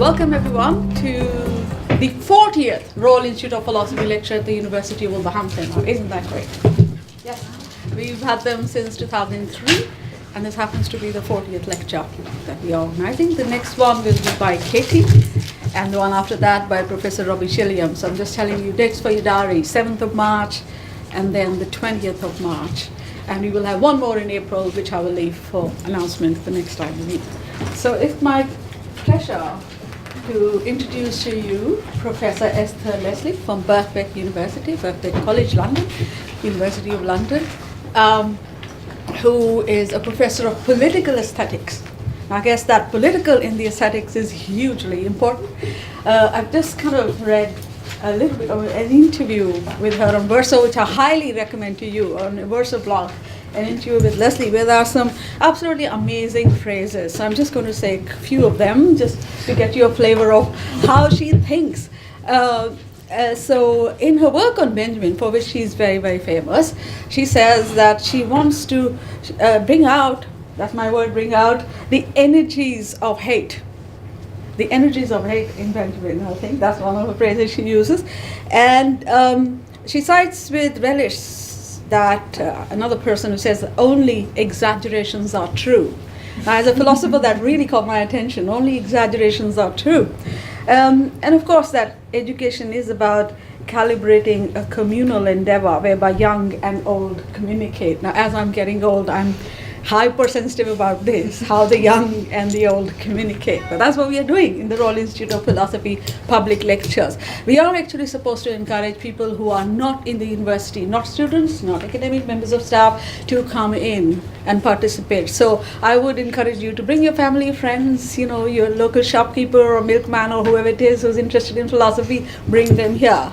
welcome everyone to the 40th Royal Institute of Philosophy lecture at the University of Wolverhampton. Isn't that great? Yes. We've had them since 2003, and this happens to be the 40th lecture that we are organizing. The next one will be by Katie, and the one after that by Professor Robbie Shilliam. So I'm just telling you dates for your diary, 7th of March, and then the 20th of March. And we will have one more in April, which I will leave for announcement the next time we meet. So it's my pleasure to introduce to you Professor Esther Leslie from Birkbeck University, Birkbeck College, London, University of London, who is a professor of political aesthetics. I guess that political in the aesthetics is hugely important. I've just kind of read a little bit of an interview with her on Verso, which I highly recommend to you, on Verso blog, an interview with Leslie, where there are some absolutely amazing phrases. So I'm just going to say a few of them, just to get you a flavor of how she thinks. So in her work on Benjamin, for which she's very, very famous, she says that she wants to bring out, that's my word, bring out the energies of hate. The energies of hate in Benjamin, I think that's one of the phrases she uses. And she cites with relish that another person who says only exaggerations are true. Now, as a philosopher, that really caught my attention. Only exaggerations are true. And of course, that education is about calibrating a communal endeavor whereby young and old communicate. Now, as I'm getting old, I'm hypersensitive about this, how the young and the old communicate. But that's what we are doing in the Royal Institute of Philosophy public lectures. We are actually supposed to encourage people who are not in the university, not students, not academic members of staff, to come in and participate. So I would encourage you to bring your family, friends, you know, your local shopkeeper or milkman or whoever it is who's interested in philosophy, bring them here.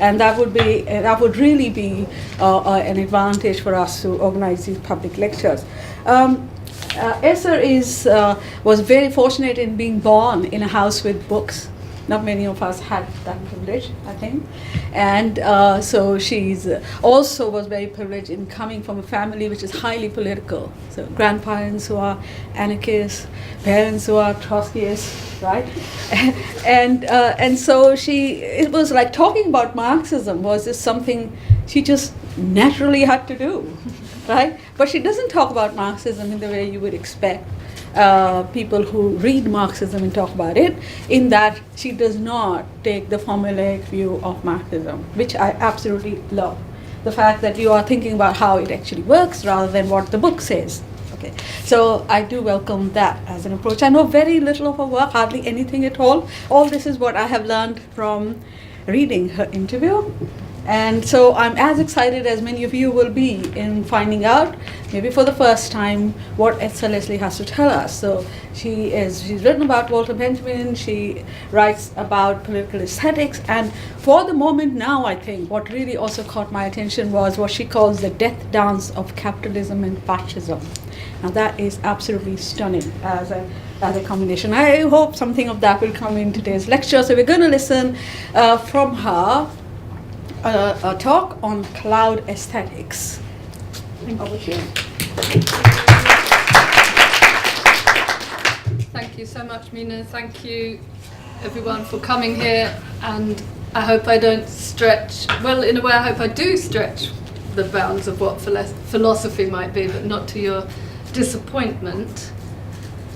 And that would really be an advantage for us to organize these public lectures. Esther was very fortunate in being born in a house with books. Not many of us had that privilege, I think. And so she's also was very privileged in coming from a family which is highly political. So grandparents who are anarchists, parents who are Trotskyists, right? And so it was like talking about Marxism was just something she just naturally had to do, right? But she doesn't talk about Marxism in the way you would expect people who read Marxism and talk about it, in that she does not take the formulaic view of Marxism, which I absolutely love. The fact that you are thinking about how it actually works rather than what the book says. Okay, so I do welcome that as an approach. I know very little of her work, hardly anything at all. All this is what I have learned from reading her interview. And so I'm as excited as many of you will be in finding out, maybe for the first time, what Esther Leslie has to tell us. So she's written about Walter Benjamin, she writes about political aesthetics, and for the moment now, I think, what really also caught my attention was what she calls the death dance of capitalism and fascism. Now that is absolutely stunning as a combination. I hope something of that will come in today's lecture. So we're going to listen from her a talk on cloud aesthetics. Thank you so much, Mina. Thank you, everyone, for coming here. And I hope I don't stretch, well, in a way, I hope I do stretch the bounds of what philosophy might be, but not to your disappointment.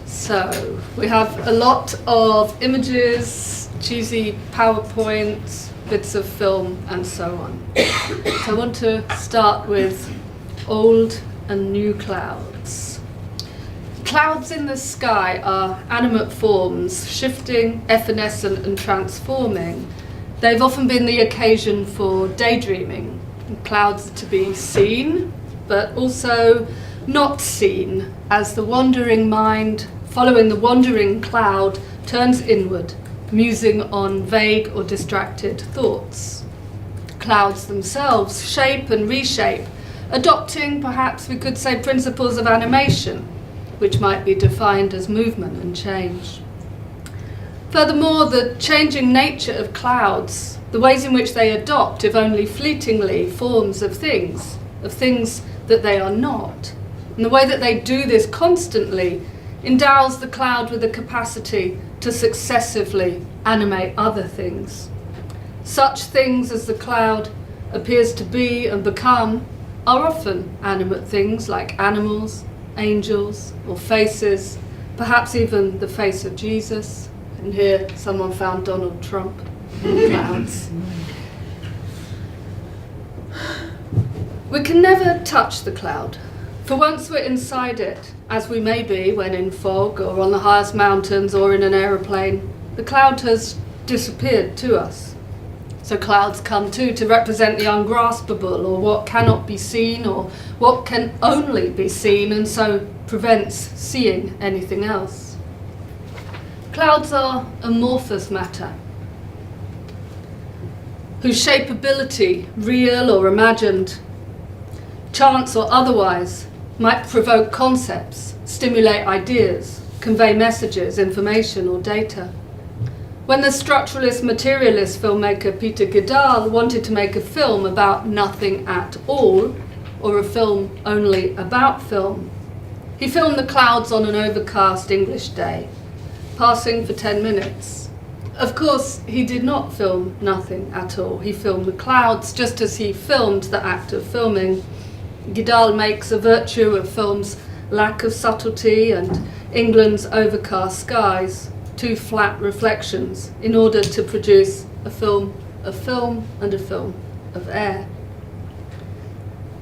So we have a lot of images, cheesy PowerPoints, bits of film, and so on. So I want to start with old and new clouds. Clouds in the sky are animate forms, shifting, evanescent, and transforming. They've often been the occasion for daydreaming. Clouds are to be seen, but also not seen, as the wandering mind, following the wandering cloud, turns inward, musing on vague or distracted thoughts. Clouds themselves shape and reshape, adopting, perhaps we could say, principles of animation, which might be defined as movement and change. Furthermore, the changing nature of clouds, the ways in which they adopt, if only fleetingly, forms of things that they are not, and the way that they do this constantly endows the cloud with the capacity to successively animate other things. Such things as the cloud appears to be and become are often animate things like animals, angels, or faces, perhaps even the face of Jesus. And here someone found Donald Trump in the clouds. We can never touch the cloud, for once we're inside it, as we may be when in fog or on the highest mountains or in an aeroplane, the cloud has disappeared to us. So clouds come too to represent the ungraspable, or what cannot be seen, or what can only be seen, and so prevents seeing anything else. Clouds are amorphous matter, whose shapeability, real or imagined, chance or otherwise, might provoke concepts, stimulate ideas, convey messages, information or data. When the structuralist materialist filmmaker Peter Gidal wanted to make a film about nothing at all, or a film only about film, he filmed the clouds on an overcast English day, passing for 10 minutes. Of course, he did not film nothing at all. He filmed the clouds just as he filmed the act of filming. Gidal makes a virtue of film's lack of subtlety and England's overcast skies, two flat reflections, in order to produce a film and a film of air.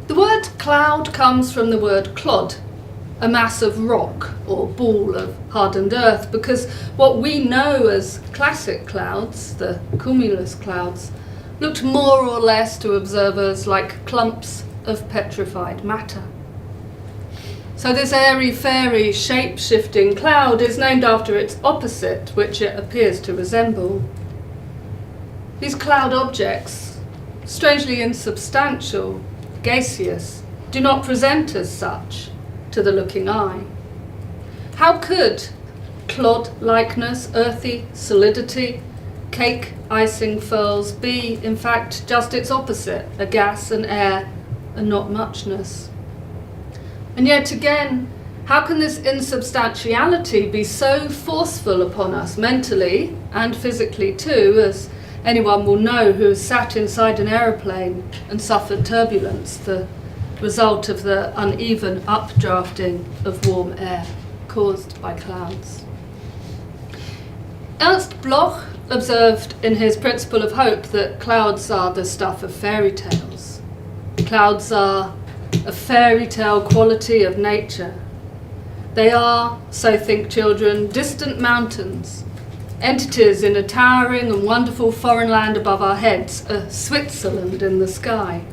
The word cloud comes from the word clod, a mass of rock or ball of hardened earth, because what we know as classic clouds, the cumulus clouds, looked more or less to observers like clumps of petrified matter. So this airy-fairy, shape-shifting cloud is named after its opposite, which it appears to resemble. These cloud objects, strangely insubstantial, gaseous, do not present as such to the looking eye. How could clod-likeness, earthy solidity, cake icing furls be, in fact, just its opposite, a gas and air and not muchness? And yet again, how can this insubstantiality be so forceful upon us mentally and physically too, as anyone will know who has sat inside an aeroplane and suffered turbulence, the result of the uneven updrafting of warm air caused by clouds? Ernst Bloch observed in his Principle of Hope that clouds are the stuff of fairy tales. Clouds are a fairy tale quality of nature. They are, so think children, distant mountains, entities in a towering and wonderful foreign land above our heads, a Switzerland in the sky.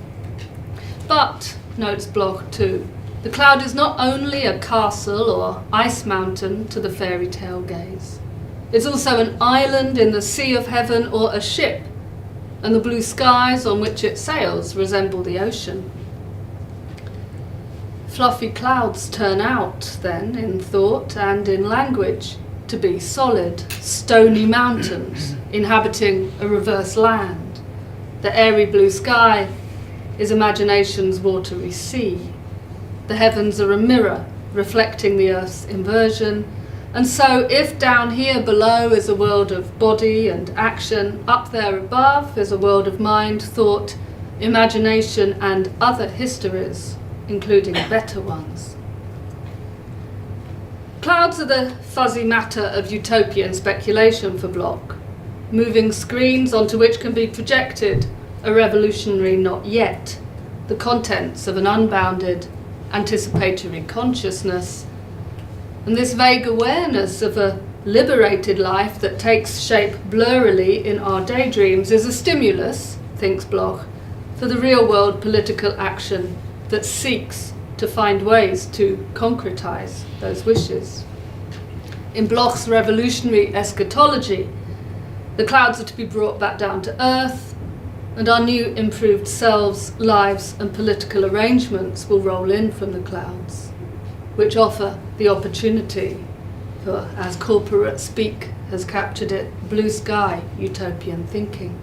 But, notes Bloch too, the cloud is not only a castle or ice mountain to the fairy tale gaze. It's also an island in the sea of heaven or a ship, and the blue skies on which it sails resemble the ocean. Fluffy clouds turn out, then, in thought and in language, to be solid, stony mountains inhabiting a reverse land. The airy blue sky is imagination's watery sea. The heavens are a mirror reflecting the earth's inversion, and so if down here below is a world of body and action, up there above is a world of mind, thought, imagination and other histories, including better ones. Clouds are the fuzzy matter of utopian speculation for Bloch, moving screens onto which can be projected a revolutionary not yet, the contents of an unbounded anticipatory consciousness. And this vague awareness of a liberated life that takes shape blurrily in our daydreams is a stimulus, thinks Bloch, for the real-world political action that seeks to find ways to concretize those wishes. In Bloch's revolutionary eschatology, the clouds are to be brought back down to earth, and our new improved selves, lives and political arrangements will roll in from the clouds, which offer the opportunity for, as corporate speak has captured it, blue sky utopian thinking.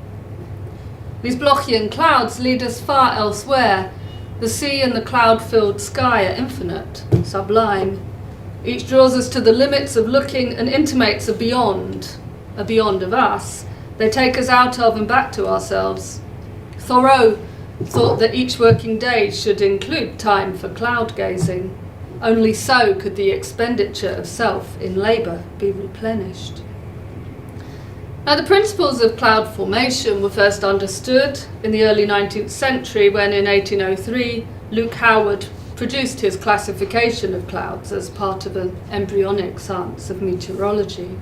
These Blochian clouds lead us far elsewhere. The sea and the cloud-filled sky are infinite, sublime. Each draws us to the limits of looking and intimates a beyond of us. They take us out of and back to ourselves. Thoreau thought that each working day should include time for cloud gazing. Only so could the expenditure of self in labour be replenished. Now, the principles of cloud formation were first understood in the early 19th century when, in 1803, Luke Howard produced his classification of clouds as part of an embryonic science of meteorology.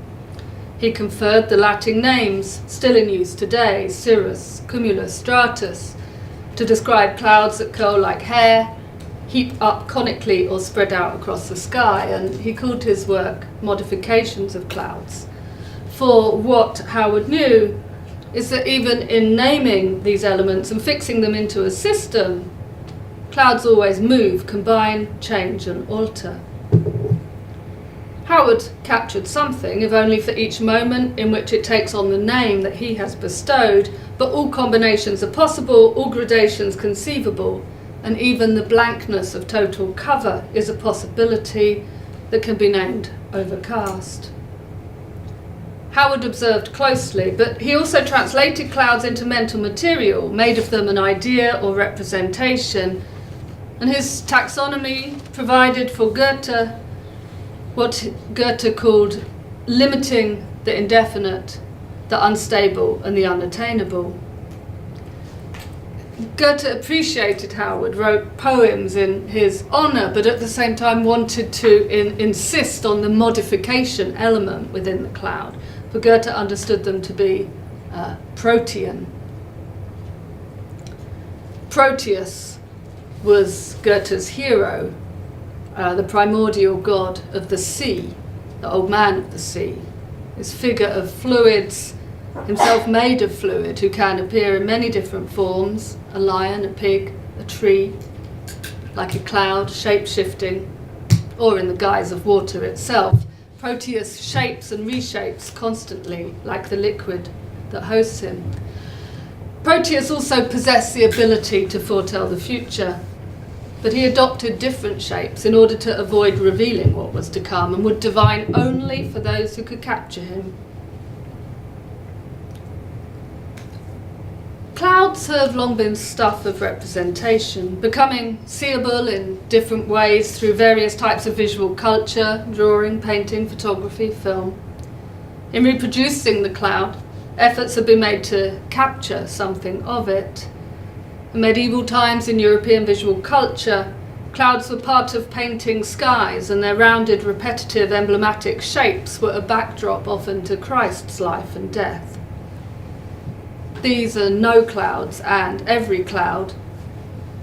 He conferred the Latin names, still in use today, cirrus, cumulus, stratus, to describe clouds that curl like hair, heap up conically or spread out across the sky, and he called his work Modifications of Clouds. For what Howard knew is that even in naming these elements and fixing them into a system, clouds always move, combine, change and alter. Howard captured something, if only for each moment in which it takes on the name that he has bestowed, but all combinations are possible, all gradations conceivable, and even the blankness of total cover is a possibility that can be named overcast. Howard observed closely, but he also translated clouds into mental material, made of them an idea or representation, and his taxonomy provided for Goethe what Goethe called limiting the indefinite, the unstable and the unattainable. Goethe appreciated Howard, wrote poems in his honour, but at the same time wanted to insist on the modification element within the cloud, for Goethe understood them to be protean. Proteus was Goethe's hero, the primordial god of the sea, the old man of the sea, his figure of fluids, himself made of fluid, who can appear in many different forms, a lion, a pig, a tree, like a cloud, shape-shifting, or in the guise of water itself. Proteus shapes and reshapes constantly, like the liquid that hosts him. Proteus also possessed the ability to foretell the future, but he adopted different shapes in order to avoid revealing what was to come, and would divine only for those who could capture him. Clouds have long been stuff of representation, becoming seeable in different ways through various types of visual culture, drawing, painting, photography, film. In reproducing the cloud, efforts have been made to capture something of it. In medieval times in European visual culture, clouds were part of painting skies, and their rounded, repetitive, emblematic shapes were a backdrop often to Christ's life and death. These are no clouds and every cloud.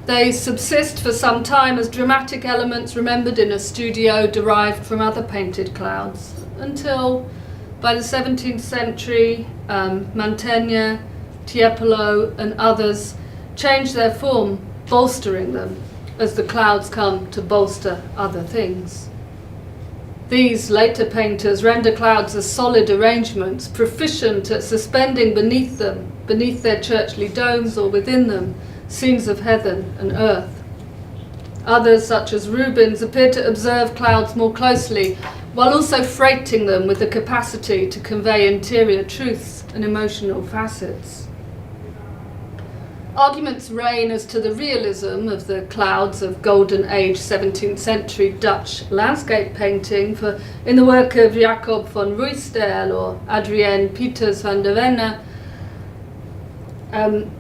They subsist for some time as dramatic elements remembered in a studio derived from other painted clouds, until by the 17th century, Mantegna, Tiepolo and others change their form, bolstering them as the clouds come to bolster other things. These later painters render clouds as solid arrangements, proficient at suspending beneath them, beneath their churchly domes or within them, scenes of heaven and earth. Others, such as Rubens, appear to observe clouds more closely, while also freighting them with the capacity to convey interior truths and emotional facets. Arguments reign as to the realism of the clouds of Golden Age 17th century Dutch landscape painting, for in the work of Jacob van Ruysdael or Adrien Pieters van der Venne,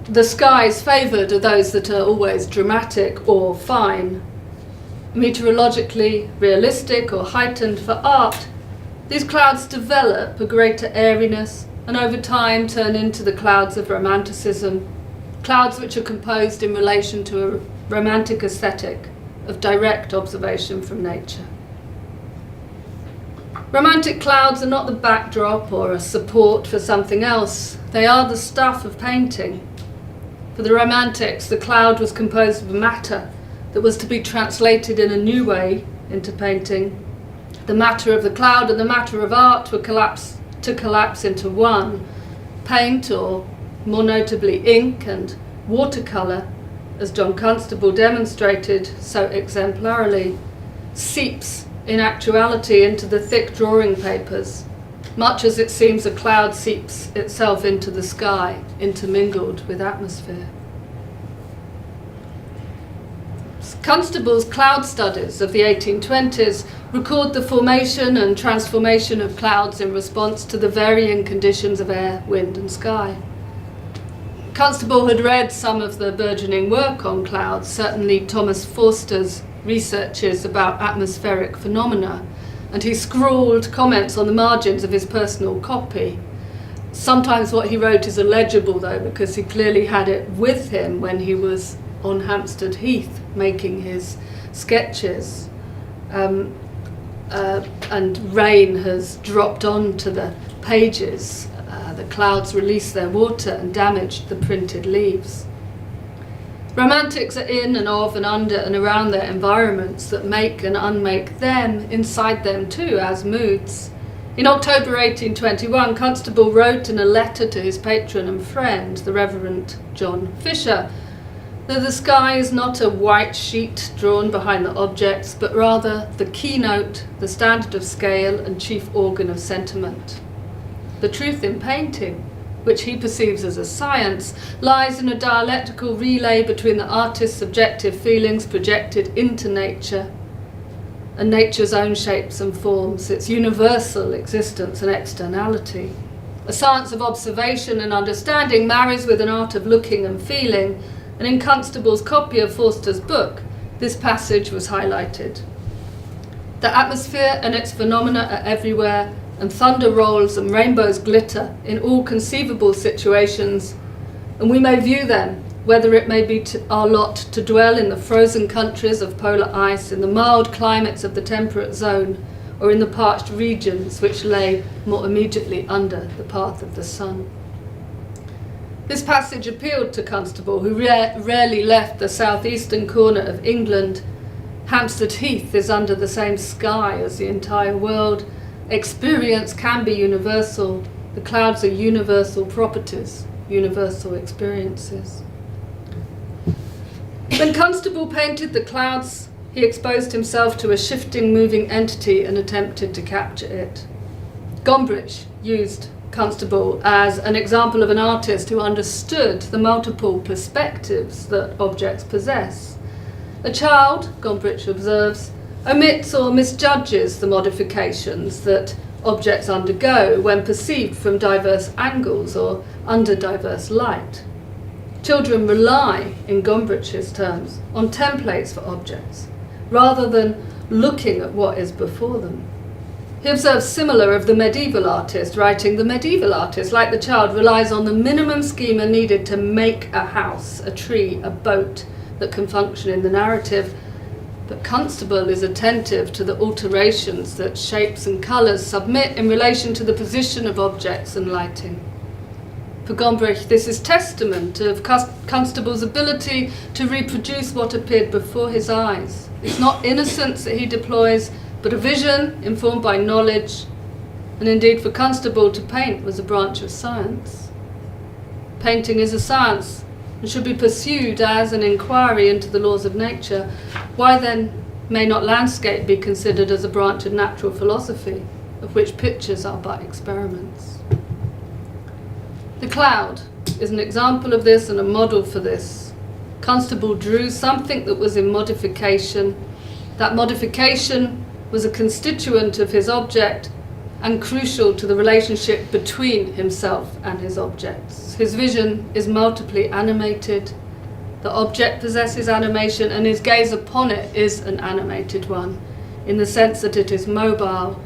the skies favoured are those that are always dramatic or fine. Meteorologically realistic or heightened for art, these clouds develop a greater airiness and over time turn into the clouds of romanticism, clouds which are composed in relation to a romantic aesthetic of direct observation from nature. Romantic clouds are not the backdrop or a support for something else. They are the stuff of painting. For the Romantics, the cloud was composed of matter that was to be translated in a new way into painting. The matter of the cloud and the matter of art were to collapse into one. Paint, or more notably ink and watercolour, as John Constable demonstrated so exemplarily, seeps in actuality into the thick drawing papers, much as it seems a cloud seeps itself into the sky, intermingled with atmosphere. Constable's cloud studies of the 1820s record the formation and transformation of clouds in response to the varying conditions of air, wind and sky. Constable had read some of the burgeoning work on clouds, certainly Thomas Forster's researches about atmospheric phenomena, and he scrawled comments on the margins of his personal copy. Sometimes what he wrote is illegible though, because he clearly had it with him when he was on Hampstead Heath making his sketches, and rain has dropped onto the pages. The clouds released their water and damaged the printed leaves. Romantics are in and of and under and around their environments that make and unmake them, inside them too, as moods. In October 1821, Constable wrote in a letter to his patron and friend, the Reverend John Fisher, that the sky is not a white sheet drawn behind the objects, but rather the keynote, the standard of scale and chief organ of sentiment. The truth in painting, which he perceives as a science, lies in a dialectical relay between the artist's subjective feelings projected into nature and nature's own shapes and forms, its universal existence and externality. A science of observation and understanding marries with an art of looking and feeling, and in Constable's copy of Forster's book, this passage was highlighted. The atmosphere and its phenomena are everywhere, and thunder rolls and rainbows glitter in all conceivable situations, and we may view them, whether it may be our lot to dwell in the frozen countries of polar ice, in the mild climates of the temperate zone, or in the parched regions which lay more immediately under the path of the sun. This passage appealed to Constable, who rarely left the southeastern corner of England. Hampstead Heath is under the same sky as the entire world. Experience can be universal. The clouds are universal properties, universal experiences. When Constable painted the clouds, he exposed himself to a shifting, moving entity and attempted to capture it. Gombrich used Constable as an example of an artist who understood the multiple perspectives that objects possess. A child, Gombrich observes, omits or misjudges the modifications that objects undergo when perceived from diverse angles or under diverse light. Children rely, in Gombrich's terms, on templates for objects, rather than looking at what is before them. He observes similar of the medieval artist, writing, "The medieval artist, like the child, relies on the minimum schema needed to make a house, a tree, a boat that can function in the narrative, but Constable is attentive to the alterations that shapes and colours submit in relation to the position of objects and lighting." For Gombrich, this is testament of Constable's ability to reproduce what appeared before his eyes. It's not innocence that he deploys, but a vision informed by knowledge, and indeed for Constable to paint was a branch of science. Painting is a science and should be pursued as an inquiry into the laws of nature. Why then may not landscape be considered as a branch of natural philosophy, of which pictures are but experiments? The cloud is an example of this and a model for this. Constable drew something that was in modification. That modification was a constituent of his object and crucial to the relationship between himself and his objects. His vision is multiply animated. The object possesses animation, and his gaze upon it is an animated one, in the sense that it is mobile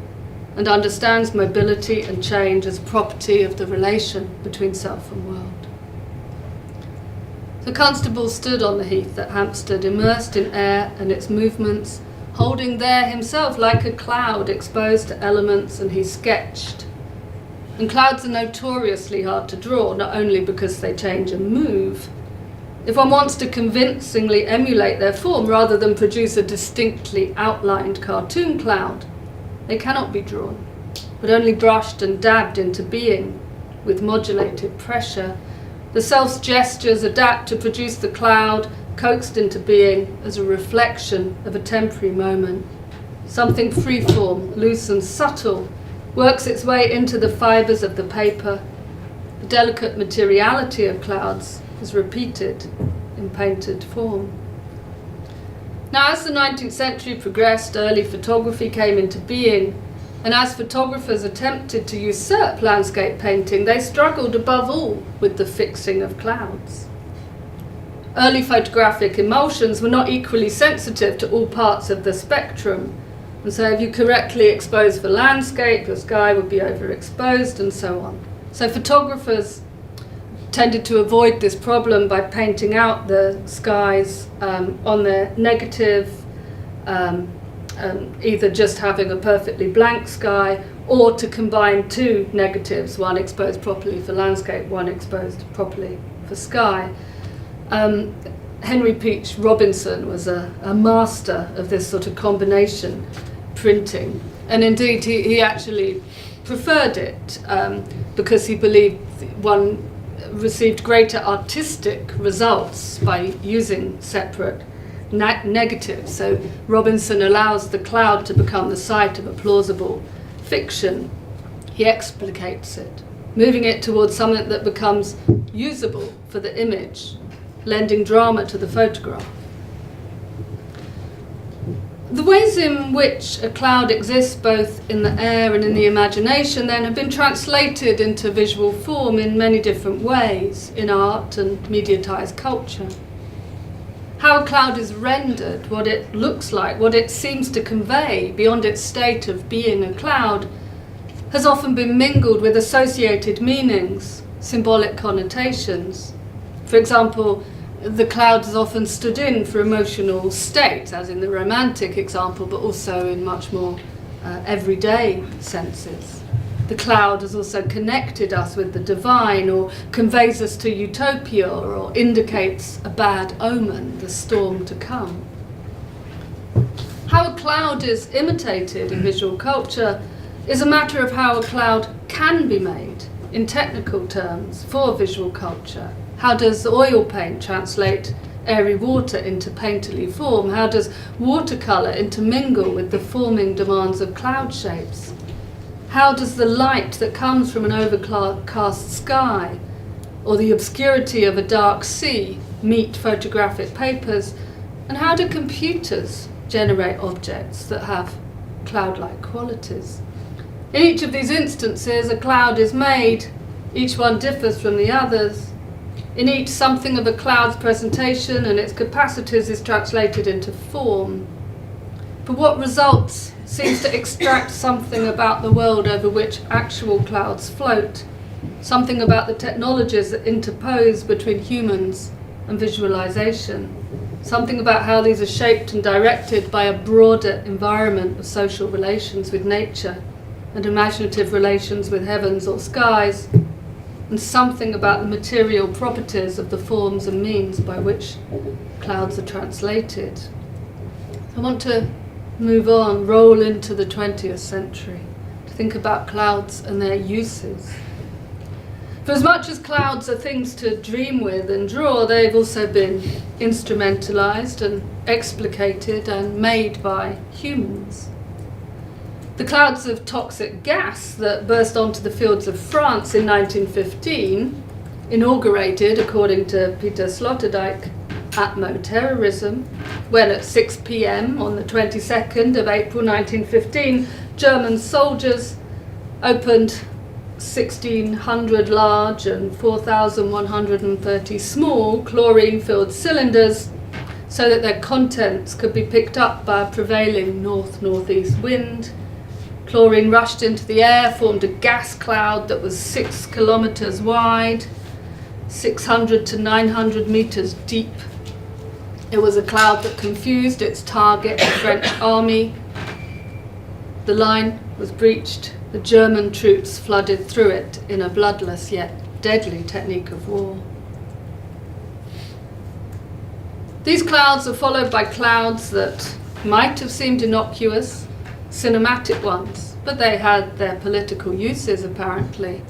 and understands mobility and change as property of the relation between self and world. The Constable stood on the heath at Hampstead, immersed in air and its movements, holding there himself like a cloud exposed to elements, and he sketched. And clouds are notoriously hard to draw, not only because they change and move. If one wants to convincingly emulate their form rather than produce a distinctly outlined cartoon cloud, they cannot be drawn, but only brushed and dabbed into being with modulated pressure. The self's gestures adapt to produce the cloud, coaxed into being as a reflection of a temporary moment. something freeform, loose and subtle, works its way into the fibres of the paper. The delicate materiality of clouds is repeated in painted form. Now, as the 19th century progressed, early photography came into being, and as photographers attempted to usurp landscape painting, they struggled above all with the fixing of clouds. Early photographic emulsions were not equally sensitive to all parts of the spectrum, and so if you correctly expose for landscape, your sky would be overexposed and so on. So photographers tended to avoid this problem by painting out the skies on their negative, either just having a perfectly blank sky, or to combine two negatives, one exposed properly for landscape, one exposed properly for sky. Henry Peach Robinson was a master of this sort of combination printing, and indeed he actually preferred it because he believed one received greater artistic results by using separate negatives. So Robinson allows the cloud to become the site of a plausible fiction. He explicates it, moving it towards something that becomes usable for the image, lending drama to the photograph. The ways in which a cloud exists both in the air and in the imagination then have been translated into visual form in many different ways in art and mediatized culture. How a cloud is rendered, what it looks like, what it seems to convey beyond its state of being a cloud, has often been mingled with associated meanings, symbolic connotations. For example, the cloud has often stood in for emotional states, as in the romantic example, but also in much more everyday senses. The cloud has also connected us with the divine, or conveys us to utopia, or indicates a bad omen, the storm to come. How a cloud is imitated in visual culture is a matter of how a cloud can be made, in technical terms, for visual culture. How does oil paint translate airy water into painterly form? How does watercolour intermingle with the forming demands of cloud shapes? How does the light that comes from an overcast sky or the obscurity of a dark sea meet photographic papers? And how do computers generate objects that have cloud-like qualities? In each of these instances, a cloud is made. Each one differs from the others. In each, something of a cloud's presentation and its capacities is translated into form. But what results seems to extract something about the world over which actual clouds float, something about the technologies that interpose between humans and visualization, something about how these are shaped and directed by a broader environment of social relations with nature and imaginative relations with heavens or skies, and something about the material properties of the forms and means by which clouds are translated. I want to move on, roll into the 20th century, to think about clouds and their uses. For as much as clouds are things to dream with and draw, they've also been instrumentalized and explicated and made by humans. The clouds of toxic gas that burst onto the fields of France in 1915, inaugurated, according to Peter Sloterdijk, atmo-terrorism, when at 6 p.m. on the 22nd of April 1915, German soldiers opened 1,600 large and 4,130 small chlorine-filled cylinders so that their contents could be picked up by a prevailing north-northeast wind. Chlorine rushed into the air, formed a gas cloud that was 6 kilometers wide, 600 to 900 meters deep. It was a cloud that confused its target, the French army. The line was breached. The German troops flooded through it in a bloodless yet deadly technique of war. These clouds are followed by clouds that might have seemed innocuous, cinematic ones, but they had their political uses apparently,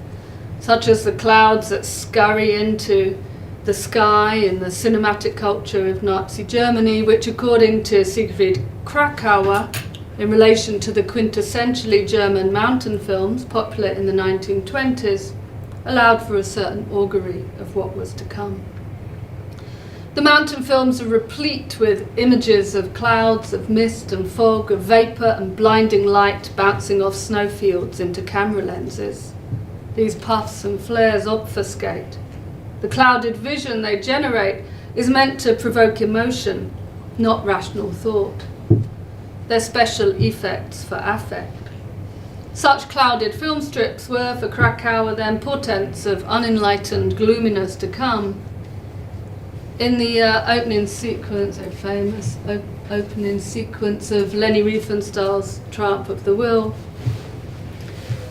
such as the clouds that scurry into the sky in the cinematic culture of Nazi Germany, which according to Siegfried Krakauer in relation to the quintessentially German mountain films popular in the 1920s, allowed for a certain augury of what was to come. The mountain films are replete with images of clouds, of mist and fog, of vapour and blinding light bouncing off snowfields into camera lenses. These puffs and flares obfuscate. The clouded vision they generate is meant to provoke emotion, not rational thought. They're special effects for affect. Such clouded film strips were for Krakauer then portents of unenlightened gloominess to come. In the opening sequence, a famous opening sequence of Leni Riefenstahl's Triumph of the Will,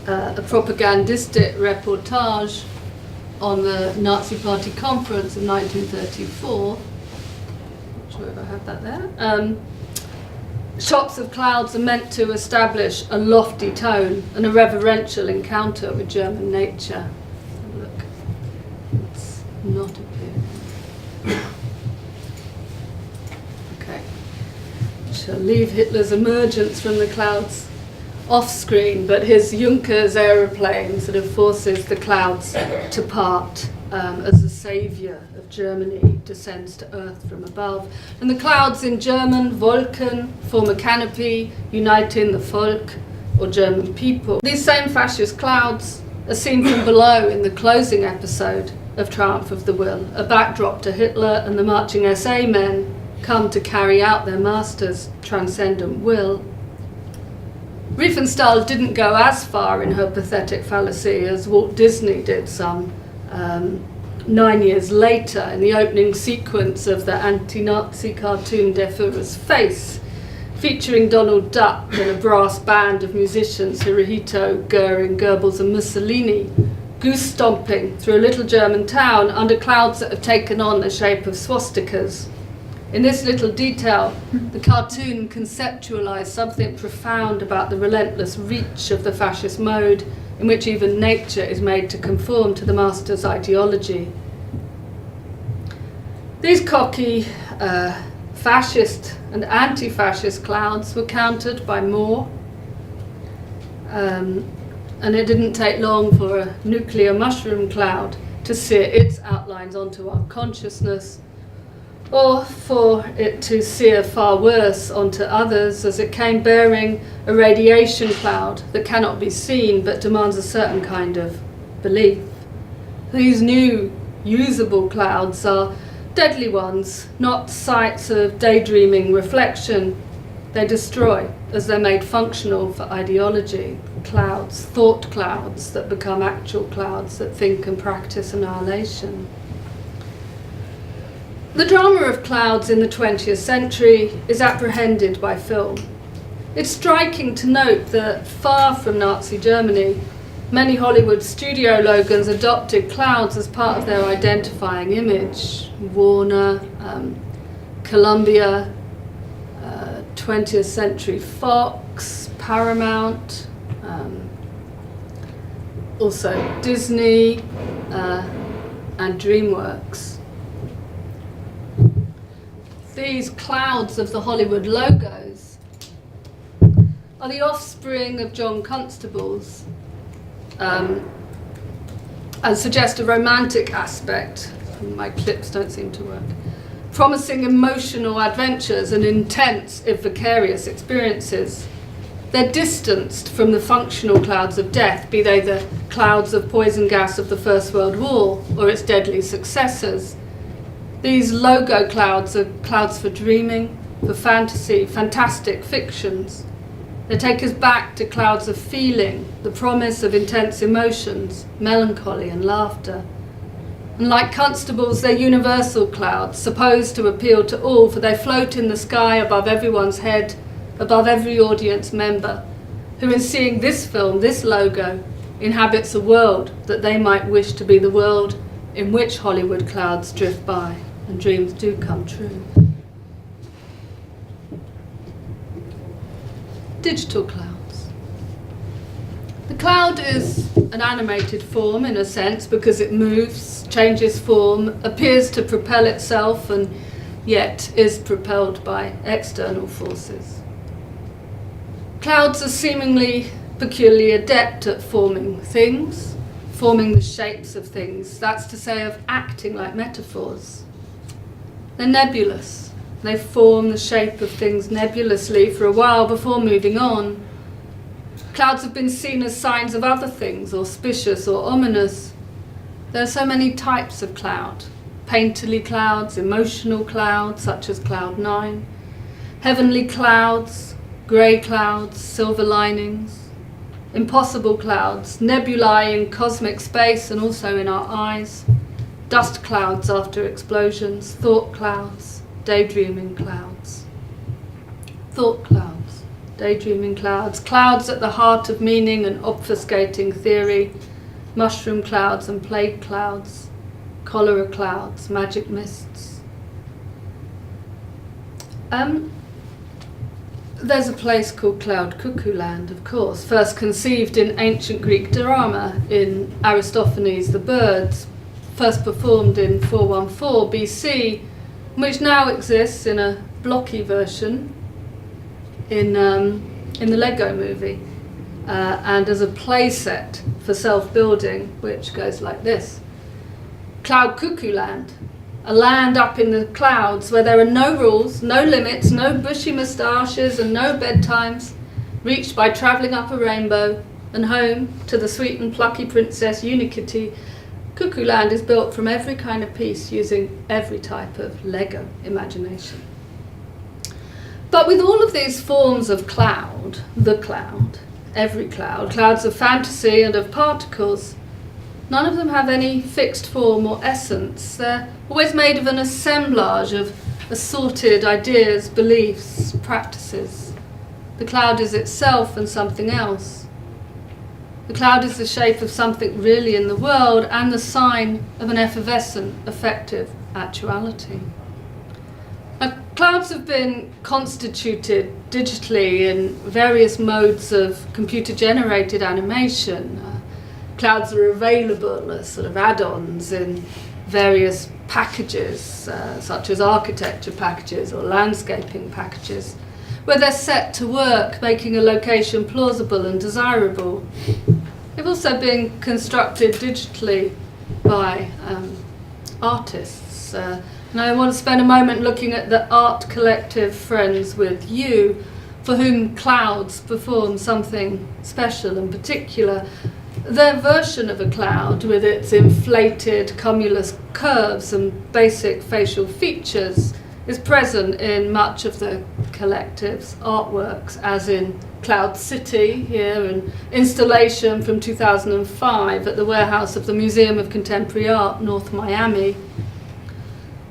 a propagandistic reportage on the Nazi Party conference of 1934, not sure if I have that there. Shots of clouds are meant to establish a lofty tone and a reverential encounter with German nature. Look, it's not appearing. Okay, shall leave Hitler's emergence from the clouds off screen, but his Junkers aeroplane sort of forces the clouds to part as the saviour of Germany descends to earth from above. And the clouds in German, Wolken, form a canopy uniting the Volk, or German people. These same fascist clouds are seen from below in the closing episode of Triumph of the Will, a backdrop to Hitler and the marching SA men come to carry out their master's transcendent will. Riefenstahl didn't go as far in her pathetic fallacy as Walt Disney did some 9 years later in the opening sequence of the anti-Nazi cartoon Der Führer's Face, featuring Donald Duck and a brass band of musicians Hirohito, Goering, Goebbels and Mussolini, goose-stomping through a little German town under clouds that have taken on the shape of swastikas. In this little detail, the cartoon conceptualised something profound about the relentless reach of the fascist mode in which even nature is made to conform to the master's ideology. These cocky fascist and anti-fascist clouds were countered by more, and it didn't take long for a nuclear mushroom cloud to sear its outlines onto our consciousness, or for it to sear far worse onto others as it came bearing a radiation cloud that cannot be seen but demands a certain kind of belief. These new usable clouds are deadly ones, not sites of daydreaming reflection. They destroy as they're made functional for ideology. Clouds, thought clouds that become actual clouds that think and practice annihilation. The drama of clouds in the 20th century is apprehended by film. It's striking to note that far from Nazi Germany, many Hollywood studio logos adopted clouds as part of their identifying image. Warner, Columbia, 20th Century Fox, Paramount, also Disney and DreamWorks. These clouds of the Hollywood logos are the offspring of John Constable's and suggest a romantic aspect. My clips don't seem to work. Promising emotional adventures and intense, if vicarious, experiences. They're distanced from the functional clouds of death, be they the clouds of poison gas of the First World War or its deadly successors. These logo clouds are clouds for dreaming, for fantasy, fantastic fictions. They take us back to clouds of feeling, the promise of intense emotions, melancholy and laughter. And like Constable's, they're universal clouds, supposed to appeal to all, for they float in the sky above everyone's head, above every audience member, who in seeing this film, this logo, inhabits a world that they might wish to be the world in which Hollywood clouds drift by and dreams do come true. Digital clouds. The cloud is an animated form in a sense because it moves, changes form, appears to propel itself and yet is propelled by external forces. Clouds are seemingly peculiarly adept at forming things, forming the shapes of things, that's to say, of acting like metaphors. They're nebulous. They form the shape of things nebulously for a while before moving on. Clouds have been seen as signs of other things, auspicious or ominous. There are so many types of cloud. Painterly clouds, emotional clouds, such as cloud 9, heavenly clouds, grey clouds, silver linings, impossible clouds, nebulae in cosmic space and also in our eyes, dust clouds after explosions, thought clouds, daydreaming clouds. Thought clouds, daydreaming clouds, clouds at the heart of meaning and obfuscating theory, mushroom clouds and plague clouds, cholera clouds, magic mists. There's a place called Cloud Cuckoo Land, of course, first conceived in ancient Greek drama in Aristophanes' The Birds, first performed in 414 BC, which now exists in a blocky version in the Lego movie, and as a play set for self-building, which goes like this. Cloud Cuckoo Land, a land up in the clouds where there are no rules, no limits, no bushy moustaches and no bedtimes, reached by travelling up a rainbow, and home to the sweet and plucky Princess Unikitty. Cuckoo Land is built from every kind of piece using every type of Lego imagination. But with all of these forms of cloud, the cloud, every cloud, clouds of fantasy and of particles, none of them have any fixed form or essence. They're always made of an assemblage of assorted ideas, beliefs, practices. The cloud is itself and something else. The cloud is the shape of something really in the world and the sign of an effervescent, effective actuality. Now, clouds have been constituted digitally in various modes of computer-generated animation. Clouds are available as sort of add-ons in various packages, such as architecture packages or landscaping packages, where they're set to work, making a location plausible and desirable. They've also been constructed digitally by artists. And I want to spend a moment looking at the art collective Friends with You, for whom clouds perform something special and particular. Their version of a cloud, with its inflated cumulus curves and basic facial features, is present in much of the collective's artworks, as in Cloud City, here, an installation from 2005 at the warehouse of the Museum of Contemporary Art, North Miami.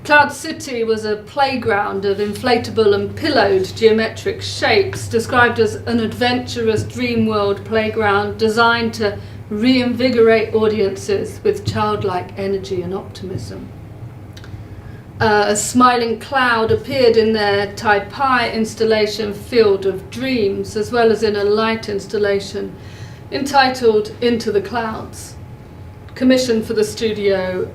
Cloud City was a playground of inflatable and pillowed geometric shapes, described as an adventurous dream world playground designed to reinvigorate audiences with childlike energy and optimism. A smiling cloud appeared in their Taipei installation Field of Dreams, as well as in a light installation entitled Into the Clouds, commissioned for the studio,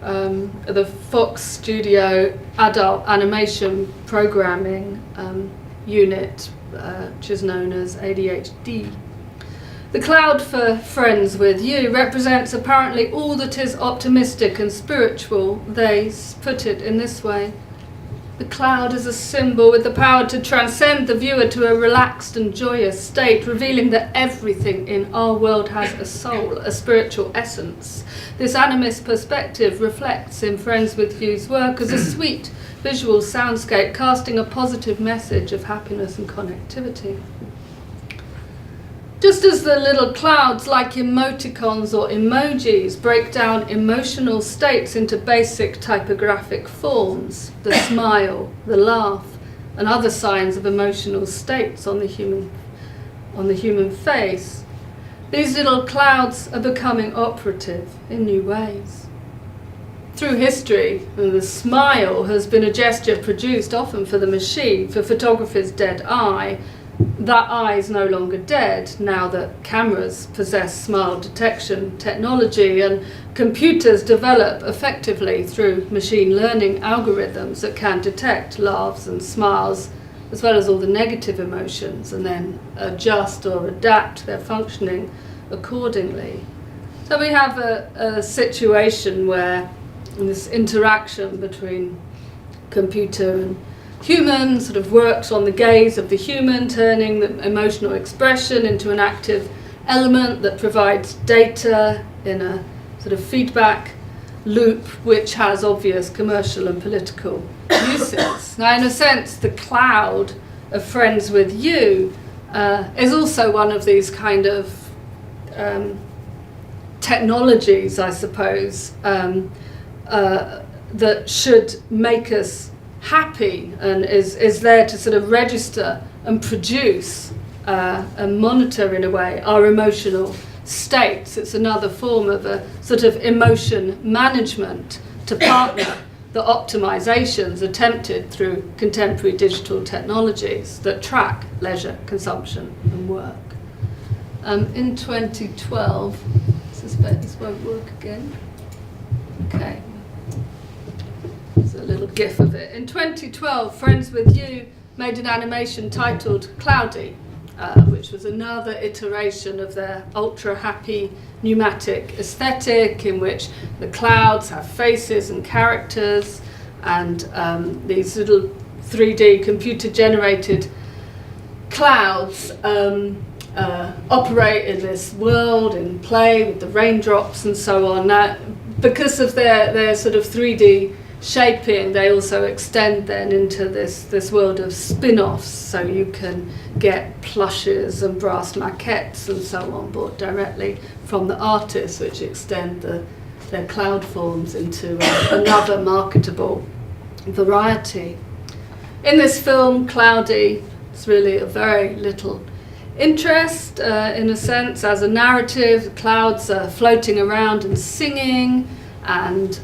the Fox Studio Adult Animation Programming Unit, which is known as ADHD. The cloud for Friends with You represents apparently all that is optimistic and spiritual. They put it in this way. The cloud is a symbol with the power to transcend the viewer to a relaxed and joyous state, revealing that everything in our world has a soul, a spiritual essence. This animist perspective reflects in Friends with You's work as a sweet visual soundscape, casting a positive message of happiness and connectivity. Just as the little clouds, like emoticons or emojis, break down emotional states into basic typographic forms, the smile, the laugh, and other signs of emotional states on the human face, these little clouds are becoming operative in new ways. Through history, the smile has been a gesture produced often for the machine, for photography's dead eye. That eye is no longer dead now that cameras possess smile detection technology and computers develop effectively through machine learning algorithms that can detect laughs and smiles as well as all the negative emotions, and then adjust or adapt their functioning accordingly. So we have a situation where this interaction between computer and human sort of works on the gaze of the human, turning the emotional expression into an active element that provides data in a sort of feedback loop which has obvious commercial and political uses. Now, in a sense, the cloud of Friends with You is also one of these kind of technologies, I suppose, that should make us happy and is there to sort of register and produce and monitor, in a way, our emotional states. It's another form of a sort of emotion management to partner the optimizations attempted through contemporary digital technologies that track leisure, consumption and work. In 2012, I suspect this won't work again. Okay. There's a little gif of it. In 2012, Friends with You made an animation titled Cloudy, which was another iteration of their ultra-happy pneumatic aesthetic, in which the clouds have faces and characters, and these little 3D computer-generated clouds operate in this world and play with the raindrops and so on. Now, because of their sort of 3D shaping, they also extend then into this world of spin-offs, so you can get plushes and brass maquettes and so on bought directly from the artists, which extend their cloud forms into another marketable variety. In this film, Cloudy, it's really a very little interest, in a sense, as a narrative. The clouds are floating around and singing, and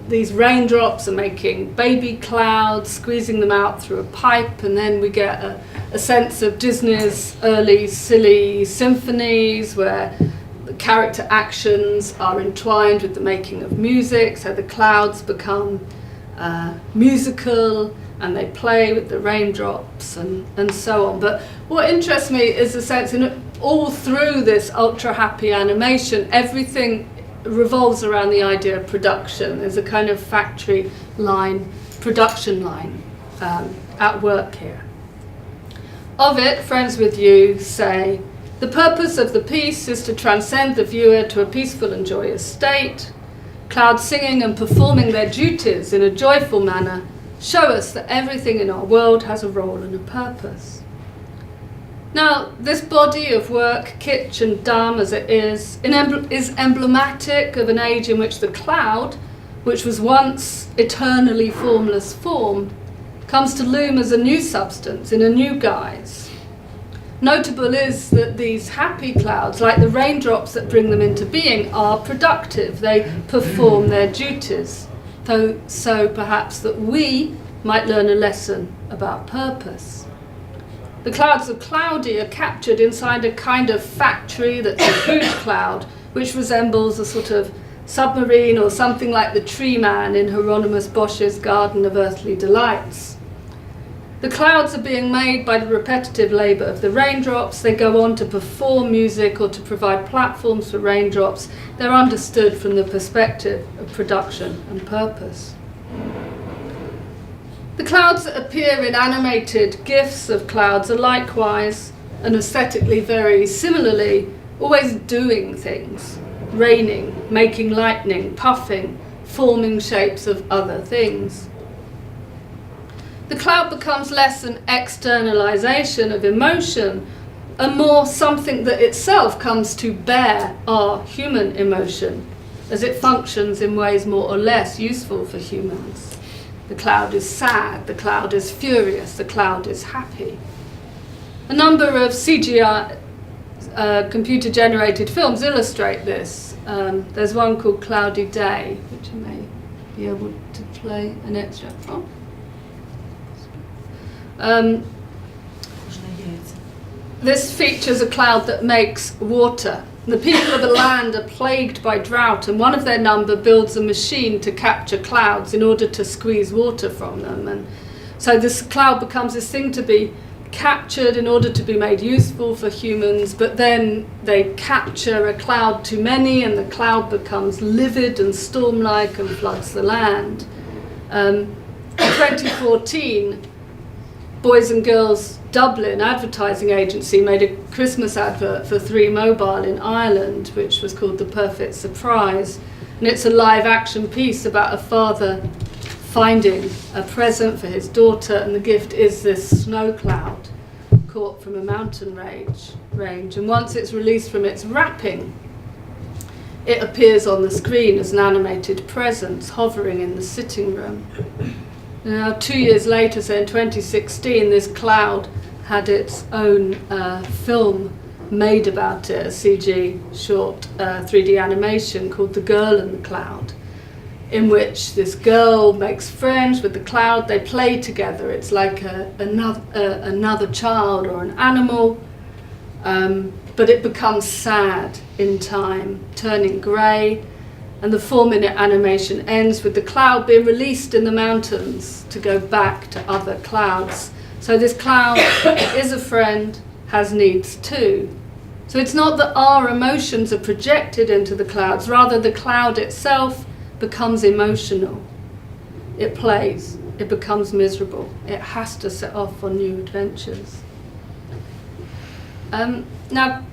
these raindrops are making baby clouds, squeezing them out through a pipe, and then we get a sense of Disney's early silly symphonies where the character actions are entwined with the making of music, so the clouds become musical and they play with the raindrops and so on. But what interests me is the sense in all through this ultra-happy animation, everything revolves around the idea of production. There's a kind of factory line, production line at work here. Of it, Friends with You say, the purpose of the piece is to transcend the viewer to a peaceful and joyous state. Clouds singing and performing their duties in a joyful manner show us that everything in our world has a role and a purpose. Now, this body of work, kitsch and dumb as it is emblematic of an age in which the cloud, which was once eternally formless form, comes to loom as a new substance in a new guise. Notable is that these happy clouds, like the raindrops that bring them into being, are productive. They perform their duties, so perhaps that we might learn a lesson about purpose. The clouds of Cloudy are captured inside a kind of factory that's a huge cloud, which resembles a sort of submarine or something like the tree man in Hieronymus Bosch's Garden of Earthly Delights. The clouds are being made by the repetitive labour of the raindrops. They go on to perform music or to provide platforms for raindrops. They're understood from the perspective of production and purpose. The clouds that appear in animated GIFs of clouds are likewise, and aesthetically very similarly, always doing things. Raining, making lightning, puffing, forming shapes of other things. The cloud becomes less an externalization of emotion and more something that itself comes to bear our human emotion, as it functions in ways more or less useful for humans. The cloud is sad, the cloud is furious, the cloud is happy. A number of CGI computer-generated films illustrate this. There's one called Cloudy Day, which I may be able to play an extract from. This features a cloud that makes water. The people of the land are plagued by drought, and one of their number builds a machine to capture clouds in order to squeeze water from them. And So this cloud becomes this thing to be captured in order to be made useful for humans, but then they capture a cloud too many and the cloud becomes livid and storm-like and floods the land. In 2014, Boys and Girls Dublin advertising agency made a Christmas advert for 3 Mobile in Ireland, which was called The Perfect Surprise. And it's a live action piece about a father finding a present for his daughter, and the gift is this snow cloud caught from a mountain range. And once it's released from its wrapping, it appears on the screen as an animated presence hovering in the sitting room. Now, 2 years later, so in 2016, this cloud had its own film made about it, a CG short 3D animation called The Girl in the Cloud, in which this girl makes friends with the cloud, they play together. It's like another child or an animal, but it becomes sad in time, turning grey, and the 4-minute animation ends with the cloud being released in the mountains to go back to other clouds. So this cloud is a friend, has needs too. So it's not that our emotions are projected into the clouds, rather the cloud itself becomes emotional. It plays, it becomes miserable. It has to set off on new adventures. Now,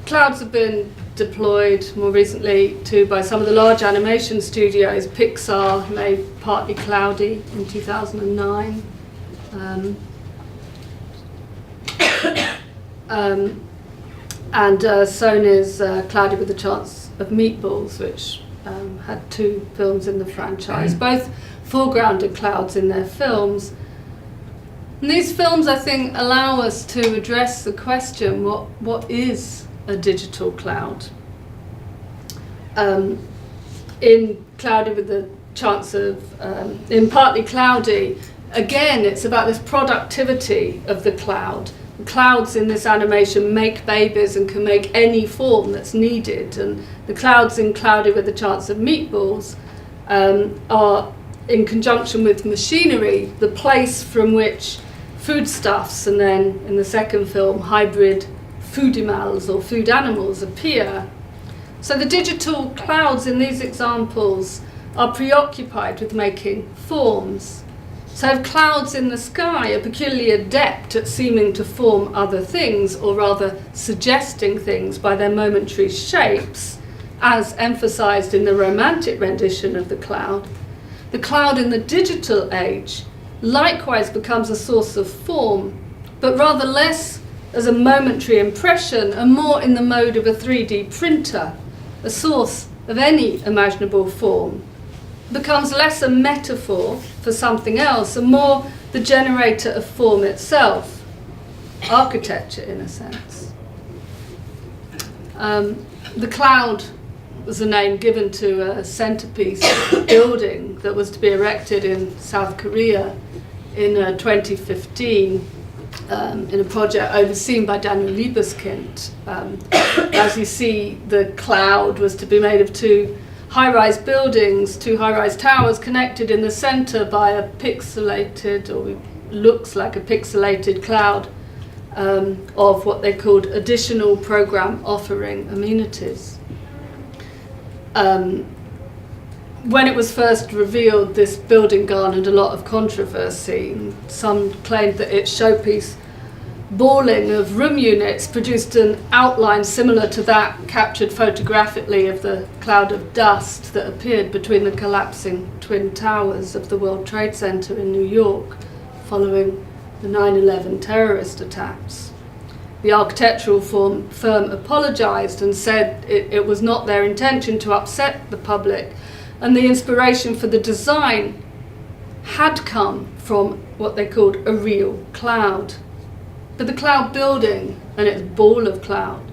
clouds have been deployed more recently by some of the large animation studios. Pixar made Partly Cloudy in 2009. And Sony's Cloudy with a Chance of Meatballs, which had 2 films in the franchise, both foregrounded clouds in their films. And these films, I think, allow us to address the question, what is a digital cloud? In Cloudy with a Chance of, in Partly Cloudy, again, it's about this productivity of the cloud. The clouds in this animation make babies and can make any form that's needed. And the clouds in Cloudy with a Chance of Meatballs are, in conjunction with machinery, the place from which foodstuffs, and then in the second film, hybrid foodimals or food animals appear. So the digital clouds in these examples are preoccupied with making forms. So if clouds in the sky are peculiarly adept at seeming to form other things, or rather suggesting things by their momentary shapes, as emphasized in the romantic rendition of the cloud in the digital age likewise becomes a source of form, but rather less as a momentary impression and more in the mode of a 3D printer, a source of any imaginable form. It becomes less a metaphor for something else and more the generator of form itself, architecture in a sense. The cloud was a name given to a centerpiece building that was to be erected in South Korea in 2015 in a project overseen by Daniel Liebeskind. As you see, the cloud was to be made of 2 high-rise buildings, 2 high-rise towers connected in the center by a pixelated, or looks like a pixelated cloud of what they called additional program offering amenities. When it was first revealed, this building garnered a lot of controversy. Some claimed that its showpiece balling of room units produced an outline similar to that captured photographically of the cloud of dust that appeared between the collapsing twin towers of the World Trade Center in New York following the 9/11 terrorist attacks. The architectural firm apologized and said it was not their intention to upset the public, and the inspiration for the design had come from what they called a real cloud. But the cloud building and its ball of cloud,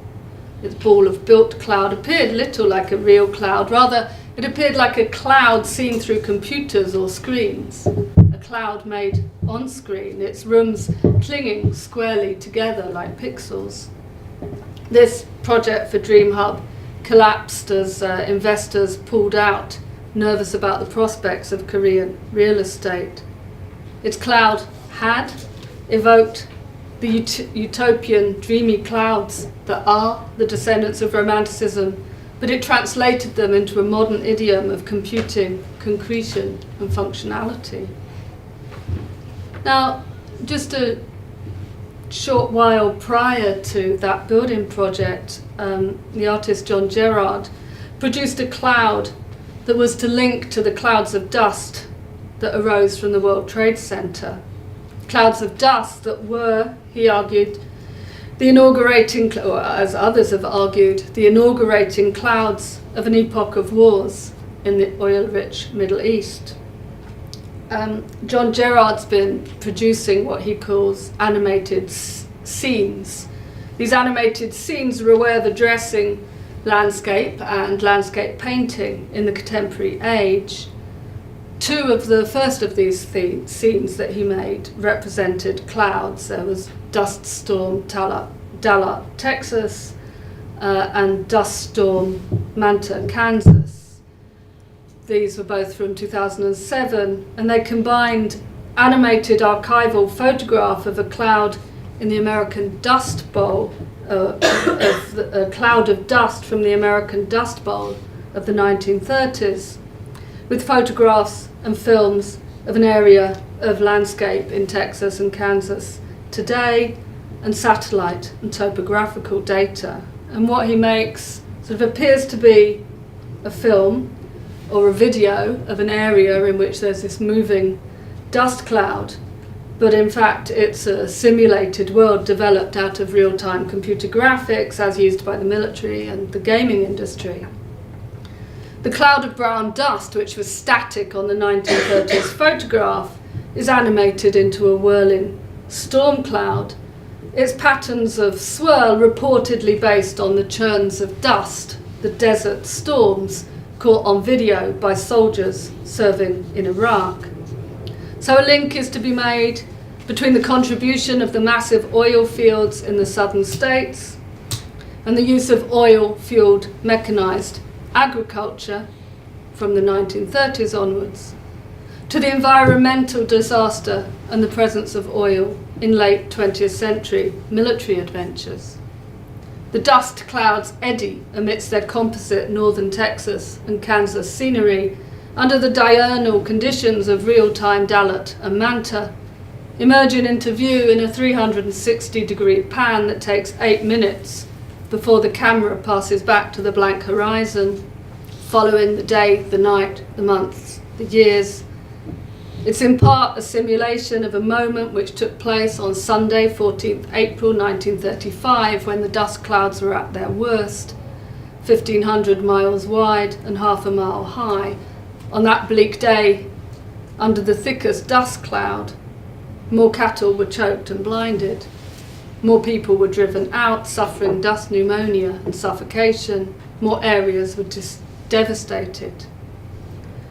its ball of built cloud, appeared little like a real cloud. Rather, it appeared like a cloud seen through computers or screens, a cloud made on screen, its rooms clinging squarely together like pixels. This project for Dream Hub collapsed as investors pulled out, nervous about the prospects of Korean real estate. Its cloud had evoked the utopian, dreamy clouds that are the descendants of Romanticism, but it translated them into a modern idiom of computing, concretion, and functionality. Now, just a short while prior to that building project, the artist John Gerard produced a cloud that was to link to the clouds of dust that arose from the World Trade Center. Clouds of dust that were, he argued, the inaugurating, or as others have argued, the inaugurating clouds of an epoch of wars in the oil-rich Middle East. John Gerard's been producing what he calls animated scenes. These animated scenes are a way of addressing landscape and landscape painting in the contemporary age. Two of the first of these scenes that he made represented clouds. There was Dust Storm Dallas, Texas, and Dust Storm Manta, Kansas. These were both from 2007, and they combined animated archival photograph of a cloud in the American Dust Bowl, a cloud of dust from the American Dust Bowl of the 1930s, with photographs and films of an area of landscape in Texas and Kansas today, and satellite and topographical data. And what he makes sort of appears to be a film or a video of an area in which there's this moving dust cloud, but in fact it's a simulated world developed out of real-time computer graphics as used by the military and the gaming industry. The cloud of brown dust, which was static on the 1930s photograph, is animated into a whirling storm cloud. Its patterns of swirl reportedly based on the churns of dust, the desert storms, caught on video by soldiers serving in Iraq. So a link is to be made between the contribution of the massive oil fields in the southern states and the use of oil-fueled mechanized agriculture from the 1930s onwards, to the environmental disaster and the presence of oil in late 20th century military adventures. The dust clouds eddy amidst their composite northern Texas and Kansas scenery under the diurnal conditions of real-time Dallas and Manta, emerging into view in a 360-degree pan that takes 8 minutes before the camera passes back to the blank horizon, following the day, the night, the months, the years. It's in part a simulation of a moment which took place on Sunday, 14th April 1935, when the dust clouds were at their worst, 1,500 miles wide and half a mile high. On that bleak day, under the thickest dust cloud, more cattle were choked and blinded. More people were driven out, suffering dust pneumonia and suffocation. More areas were devastated.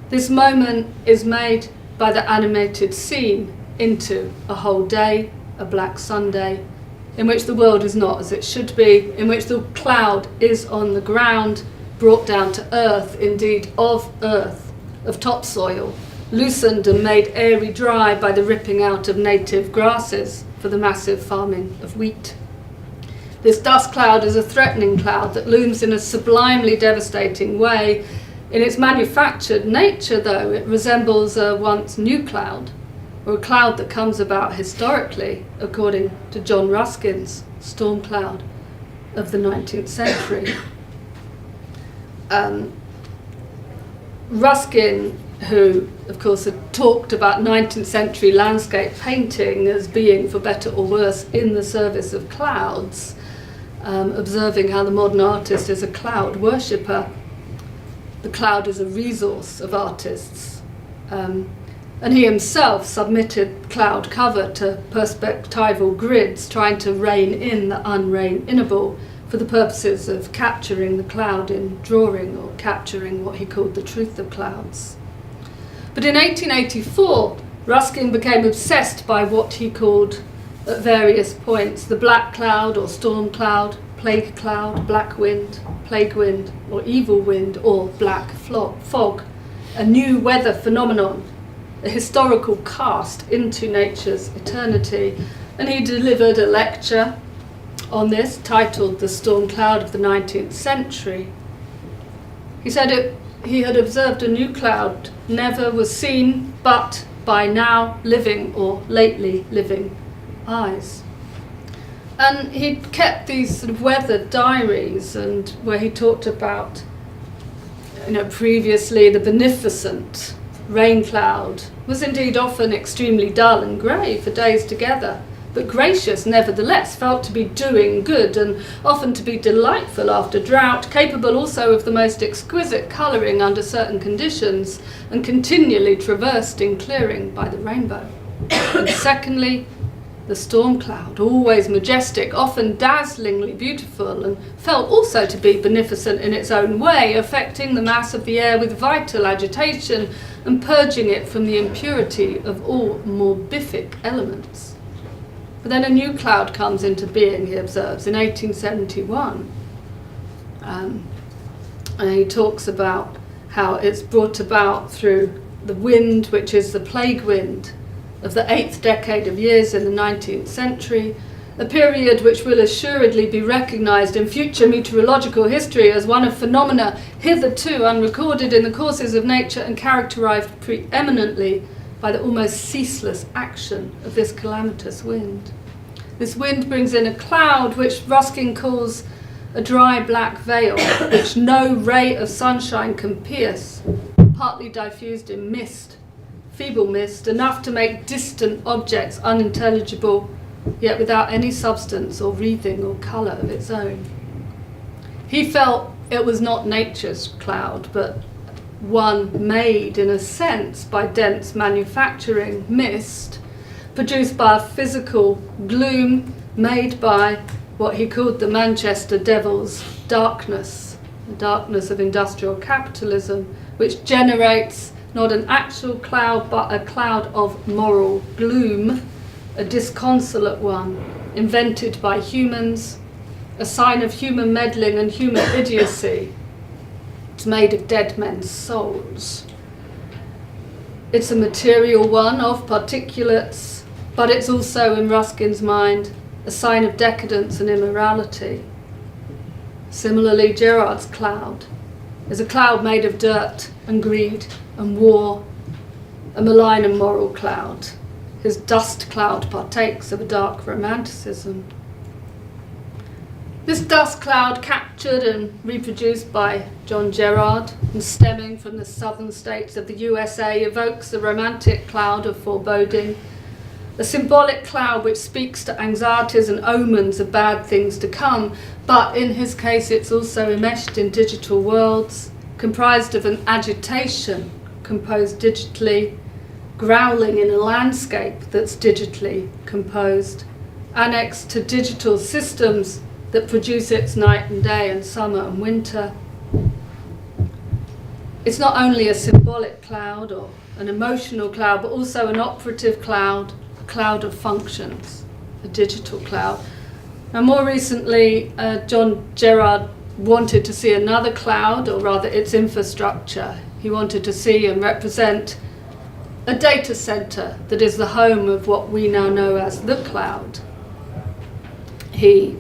This moment is made by the animated scene into a whole day, a Black Sunday, in which the world is not as it should be, in which the cloud is on the ground, brought down to earth, indeed of earth, of topsoil, loosened and made airy dry by the ripping out of native grasses for the massive farming of wheat. This dust cloud is a threatening cloud that looms in a sublimely devastating way. In its manufactured nature, though, it resembles a once new cloud, or a cloud that comes about historically, according to John Ruskin's storm cloud of the 19th century. Ruskin, who of course had talked about 19th century landscape painting as being, for better or worse, in the service of clouds, observing how the modern artist is a cloud worshipper. The cloud is a resource of artists. And he himself submitted cloud cover to perspectival grids, trying to rein in the unrein-inable for the purposes of capturing the cloud in drawing, or capturing what he called the truth of clouds. But in 1884, Ruskin became obsessed by what he called, at various points, the black cloud or storm cloud, plague cloud, black wind, plague wind, or evil wind, or black fog, a new weather phenomenon a historical cast into nature's eternity. And he delivered a lecture on this titled The Storm Cloud of the 19th Century. He said he had observed a new cloud never was seen but by now living or lately living eyes. And he'd kept these sort of weather diaries, and where he talked about, previously the beneficent rain cloud was indeed often extremely dull and grey for days together, but gracious nevertheless, felt to be doing good and often to be delightful after drought, capable also of the most exquisite colouring under certain conditions, and continually traversed in clearing by the rainbow. And secondly, the storm cloud, always majestic, often dazzlingly beautiful, and felt also to be beneficent in its own way, affecting the mass of the air with vital agitation and purging it from the impurity of all morbific elements. But then a new cloud comes into being, he observes, in 1871. And he talks about how it's brought about through the wind, which is the plague wind of the 8th decade of years in the 19th century, a period which will assuredly be recognised in future meteorological history as one of phenomena hitherto unrecorded in the courses of nature and characterised preeminently by the almost ceaseless action of this calamitous wind. This wind brings in a cloud which Ruskin calls a dry black veil, which no ray of sunshine can pierce, partly diffused in mist, feeble mist, enough to make distant objects unintelligible, yet without any substance or wreathing or colour of its own. He felt it was not nature's cloud, but one made, in a sense, by dense manufacturing mist, produced by a physical gloom made by what he called the Manchester Devil's darkness, the darkness of industrial capitalism, which generates not an actual cloud, but a cloud of moral gloom, a disconsolate one, invented by humans, a sign of human meddling and human idiocy. It's made of dead men's souls. It's a material one of particulates, but it's also, in Ruskin's mind, a sign of decadence and immorality. Similarly, Gerard's cloud is a cloud made of dirt and greed and war, a malign and moral cloud. His dust cloud partakes of a dark romanticism. This dust cloud, captured and reproduced by John Gerard and stemming from the southern states of the USA, evokes the romantic cloud of foreboding, a symbolic cloud which speaks to anxieties and omens of bad things to come, but in his case it's also enmeshed in digital worlds, comprised of an agitation composed digitally, growling in a landscape that's digitally composed, annexed to digital systems that produce its night and day and summer and winter. It's not only a symbolic cloud or an emotional cloud, but also an operative cloud, a cloud of functions, a digital cloud. Now, more recently, John Gerard wanted to see another cloud, or rather its infrastructure. He wanted to see and represent a data center that is the home of what we now know as the cloud. He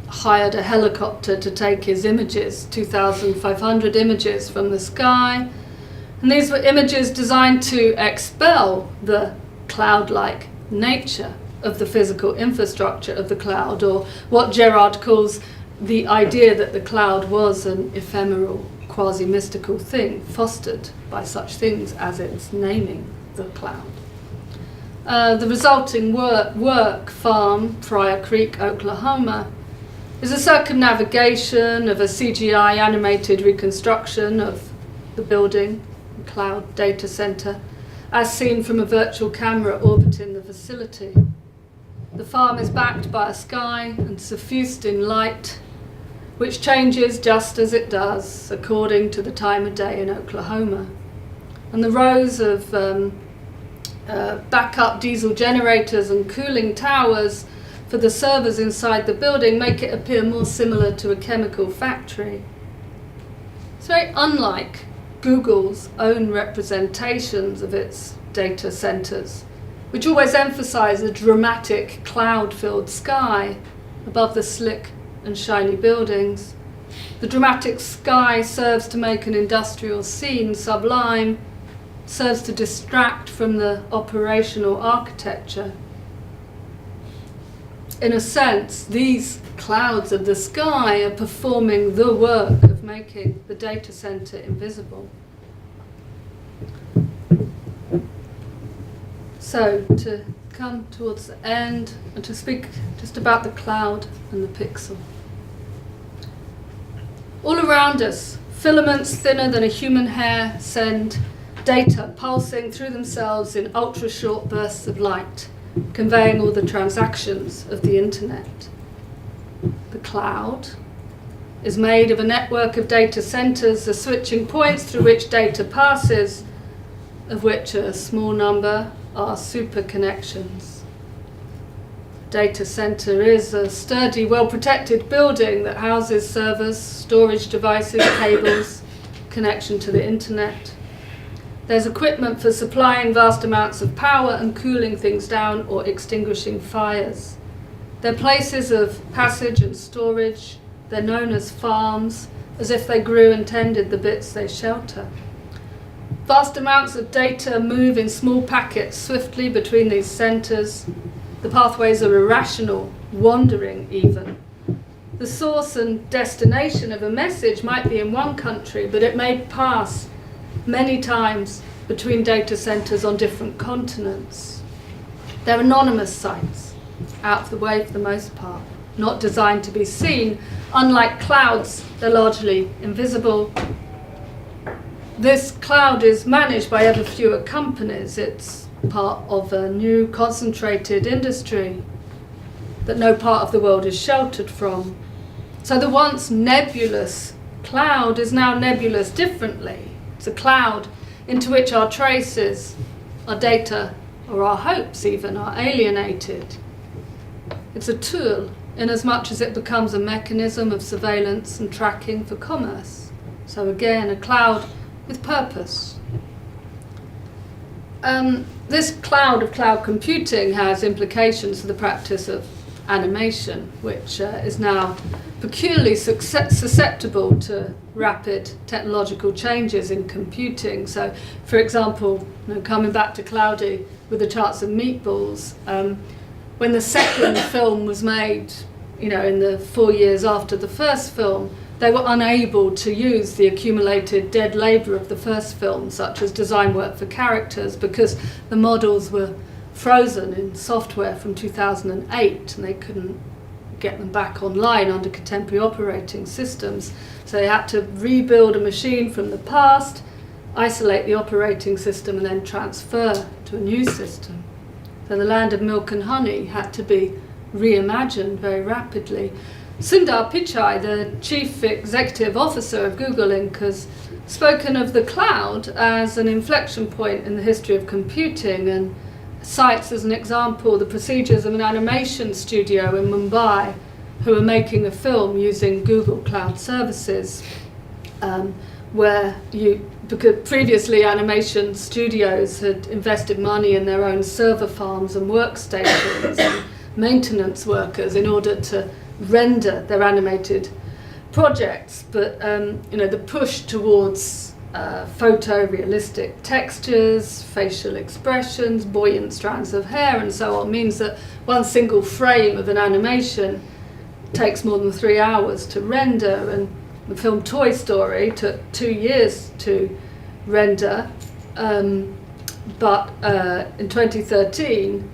hired a helicopter to take his images, 2,500 images from the sky, and these were images designed to expel the cloud-like nature of the physical infrastructure of the cloud, or what Gerard calls the idea that the cloud was an ephemeral, quasi-mystical thing, fostered by such things as its naming the cloud. The resulting work farm, Pryor Creek, Oklahoma, is a circumnavigation of a CGI animated reconstruction of the building, the cloud data center, as seen from a virtual camera orbiting the facility. The farm is backed by a sky and suffused in light, which changes just as it does according to the time of day in Oklahoma. And the rows of backup diesel generators and cooling towers for the servers inside the building make it appear more similar to a chemical factory. It's very unlike Google's own representations of its data centres, which always emphasise a dramatic cloud-filled sky above the slick and shiny buildings. The dramatic sky serves to make an industrial scene sublime, serves to distract from the operational architecture. In a sense, these clouds of the sky are performing the work of making the data center invisible. So, to come towards the end and to speak just about the cloud and the pixel. All around us, filaments thinner than a human hair send data pulsing through themselves in ultra-short bursts of light, conveying all the transactions of the internet. The cloud is made of a network of data centers, the switching points through which data passes, of which a small number are super connections. Data center is a sturdy, well-protected building that houses servers, storage devices, cables, connection to the internet. There's equipment for supplying vast amounts of power and cooling things down or extinguishing fires. They're places of passage and storage. They're known as farms, as if they grew and tended the bits they shelter. Vast amounts of data move in small packets swiftly between these centres. The pathways are irrational, wandering even. The source and destination of a message might be in one country, but it may pass many times between data centres on different continents. They're anonymous sites, out of the way for the most part, not designed to be seen. Unlike clouds, they're largely invisible. This cloud is managed by ever fewer companies. It's part of a new concentrated industry that no part of the world is sheltered from. So the once nebulous cloud is now nebulous differently. It's a cloud into which our traces, our data, or our hopes even are alienated. It's a tool in as much as it becomes a mechanism of surveillance and tracking for commerce. So again, a cloud with purpose. This cloud of cloud computing has implications for the practice of animation, which is now peculiarly susceptible to rapid technological changes in computing. So, for example, coming back to Cloudy with the charts of meatballs, when the second film was made, in the 4 years after the first film, they were unable to use the accumulated dead labour of the first film, such as design work for characters, because the models were frozen in software from 2008 and they couldn't get them back online under contemporary operating systems. So they had to rebuild a machine from the past, isolate the operating system and then transfer to a new system. So the land of milk and honey had to be reimagined very rapidly. Sundar Pichai, the chief executive officer of Google Inc., has spoken of the cloud as an inflection point in the history of computing and cites as an example the procedures of an animation studio in Mumbai who are making a film using Google Cloud Services, because previously animation studios had invested money in their own server farms and workstations and maintenance workers in order to render their animated projects, but the push towards photorealistic textures, facial expressions, buoyant strands of hair and so on means that one single frame of an animation takes more than 3 hours to render, and the film Toy Story took 2 years to render, but in 2013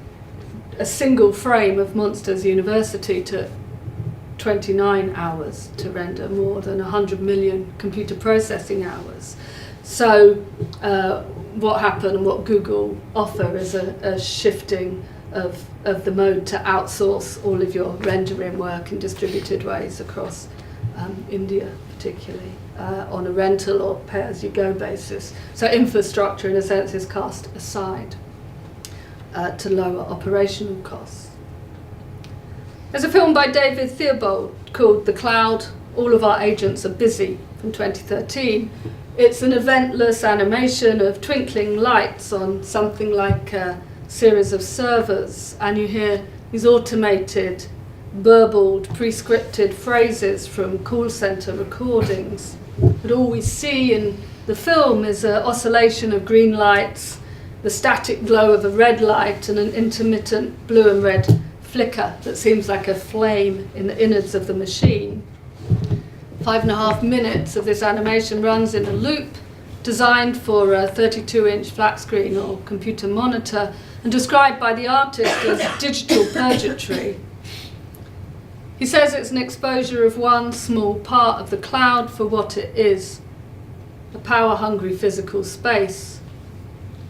a single frame of Monsters University took 29 hours to render, more than 100 million computer processing hours. So what happened and what Google offer is a shifting of the mode to outsource all of your rendering work in distributed ways across India particularly, on a rental or pay-as-you-go basis. So infrastructure in a sense is cast aside to lower operational costs. There's a film by David Theobald called The Cloud, All of Our Agents Are Busy, from 2013, It's an eventless animation of twinkling lights on something like a series of servers, and you hear these automated, burbled, prescripted phrases from call centre recordings. But all we see in the film is an oscillation of green lights, the static glow of a red light, and an intermittent blue and red flicker that seems like a flame in the innards of the machine. 5.5 minutes of this animation runs in a loop, designed for a 32-inch flat screen or computer monitor, and described by the artist as digital purgatory. He says it's an exposure of one small part of the cloud for what it is, a power-hungry physical space.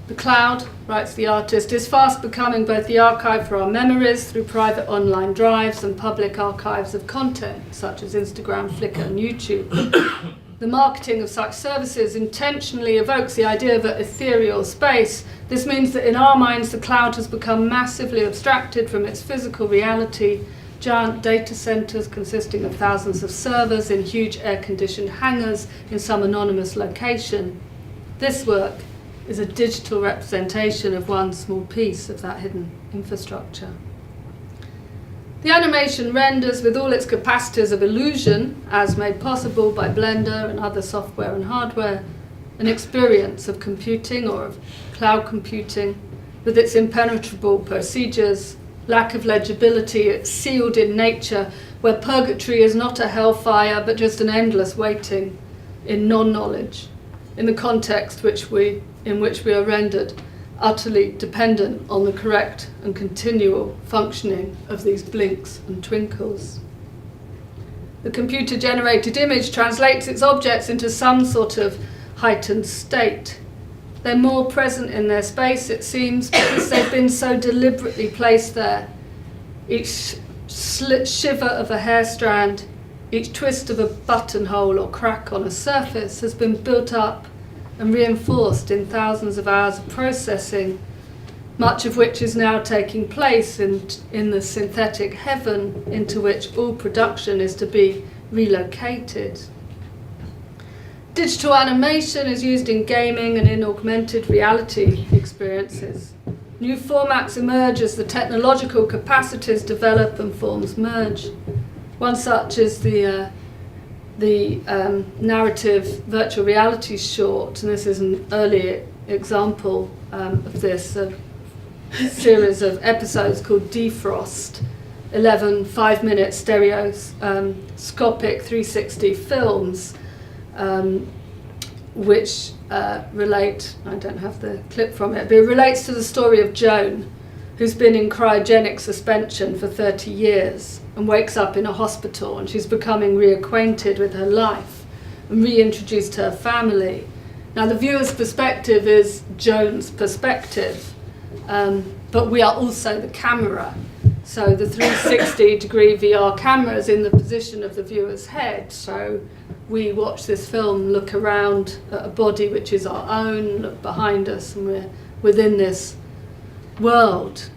The cloud, writes the artist, is fast becoming both the archive for our memories through private online drives and public archives of content, such as Instagram, Flickr and YouTube. The marketing of such services intentionally evokes the idea of an ethereal space. This means that in our minds the cloud has become massively abstracted from its physical reality. Giant data centres consisting of thousands of servers in huge air-conditioned hangars in some anonymous location. This work is a digital representation of one small piece of that hidden infrastructure. The animation renders with all its capacities of illusion, as made possible by Blender and other software and hardware, an experience of computing or of cloud computing with its impenetrable procedures, lack of legibility, it's sealed in nature, where purgatory is not a hellfire but just an endless waiting in non-knowledge, in the context in which we are rendered utterly dependent on the correct and continual functioning of these blinks and twinkles. The computer-generated image translates its objects into some sort of heightened state. They're more present in their space, it seems, because they've been so deliberately placed there. Each shiver of a hair strand, each twist of a buttonhole or crack on a surface has been built up and reinforced in thousands of hours of processing, much of which is now taking place in the synthetic heaven into which all production is to be relocated. Digital animation is used in gaming and in augmented reality experiences. New formats emerge as the technological capacities develop and forms merge. One such is the narrative virtual reality short, and this is an early example of this, a series of episodes called Defrost, 11 5-minute stereoscopic 360 films which relate, I don't have the clip from it, but it relates to the story of Joan, who's been in cryogenic suspension for 30 years and wakes up in a hospital, and she's becoming reacquainted with her life and reintroduced to her family. Now the viewer's perspective is Joan's perspective, but we are also the camera. So the 360-degree VR camera is in the position of the viewer's head. So we watch this film, look around at a body which is our own, look behind us, and we're within this world.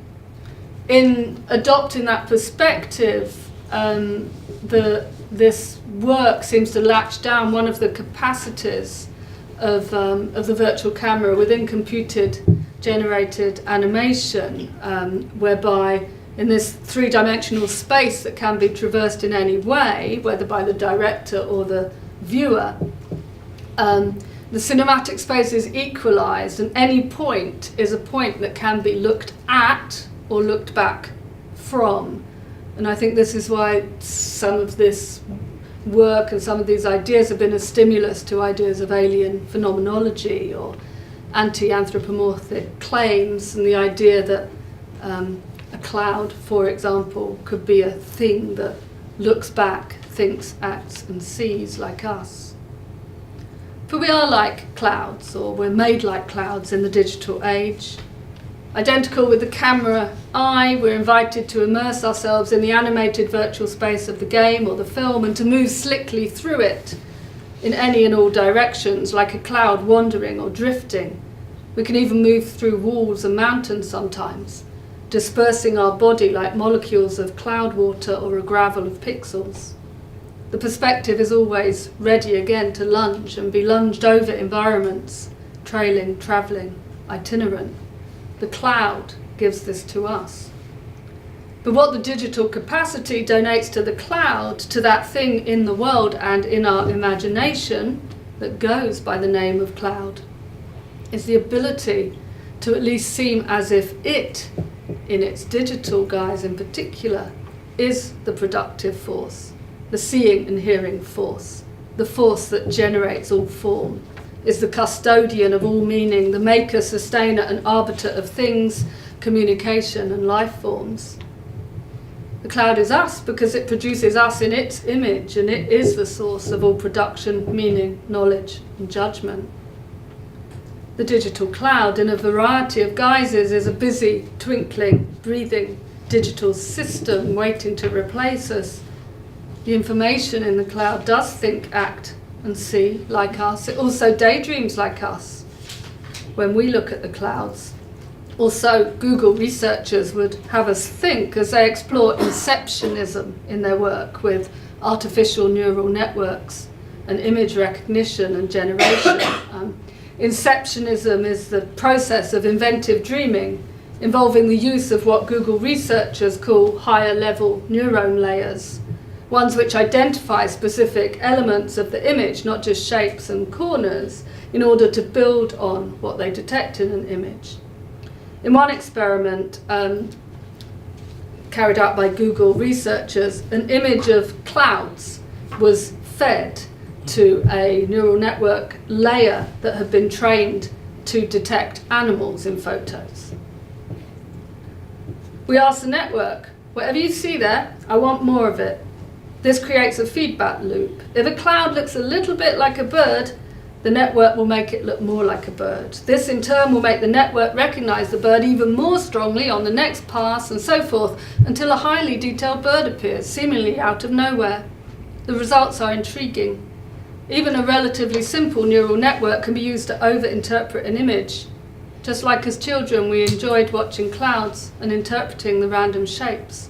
In adopting that perspective, this work seems to latch down one of the capacities of the virtual camera within computer-generated animation, whereby in this three-dimensional space that can be traversed in any way, whether by the director or the viewer, the cinematic space is equalized, and any point is a point that can be looked at or looked back from. And I think this is why some of this work and some of these ideas have been a stimulus to ideas of alien phenomenology or anti-anthropomorphic claims, and the idea that a cloud, for example, could be a thing that looks back, thinks, acts and sees like us. For we are like clouds, or we're made like clouds in the digital age. Identical with the camera eye, we're invited to immerse ourselves in the animated virtual space of the game or the film and to move slickly through it in any and all directions, like a cloud wandering or drifting. We can even move through walls and mountains sometimes, dispersing our body like molecules of cloud water or a gravel of pixels. The perspective is always ready again to lunge and be lunged over environments, trailing, travelling, itinerant. The cloud gives this to us. But what the digital capacity donates to the cloud, to that thing in the world and in our imagination that goes by the name of cloud, is the ability to at least seem as if it, in its digital guise in particular, is the productive force, the seeing and hearing force, the force that generates all form, is the custodian of all meaning, the maker, sustainer and arbiter of things, communication and life forms. The cloud is us because it produces us in its image, and it is the source of all production, meaning, knowledge and judgment. The digital cloud, in a variety of guises, is a busy, twinkling, breathing digital system waiting to replace us. The information in the cloud does think, act and see like us. It also daydreams like us when we look at the clouds. Also, Google researchers would have us think as they explore inceptionism in their work with artificial neural networks and image recognition and generation. Inceptionism is the process of inventive dreaming involving the use of what Google researchers call higher level neuron layers, ones which identify specific elements of the image, not just shapes and corners, in order to build on what they detect in an image. In one experiment carried out by Google researchers, an image of clouds was fed to a neural network layer that had been trained to detect animals in photos. We asked the network, whatever you see there, I want more of it. This creates a feedback loop. If a cloud looks a little bit like a bird, the network will make it look more like a bird. This in turn will make the network recognize the bird even more strongly on the next pass, and so forth, until a highly detailed bird appears, seemingly out of nowhere. The results are intriguing. Even a relatively simple neural network can be used to over-interpret an image. Just like as children, we enjoyed watching clouds and interpreting the random shapes.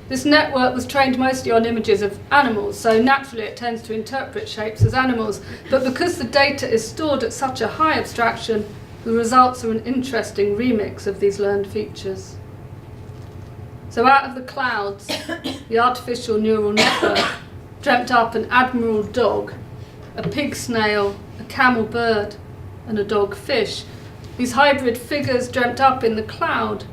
This network was trained mostly on images of animals, so naturally it tends to interpret shapes as animals. But because the data is stored at such a high abstraction, the results are an interesting remix of these learned features. So out of the clouds, the artificial neural network dreamt up an admiral dog, a pig snail, a camel bird, and a dog fish. These hybrid figures dreamt up in the cloud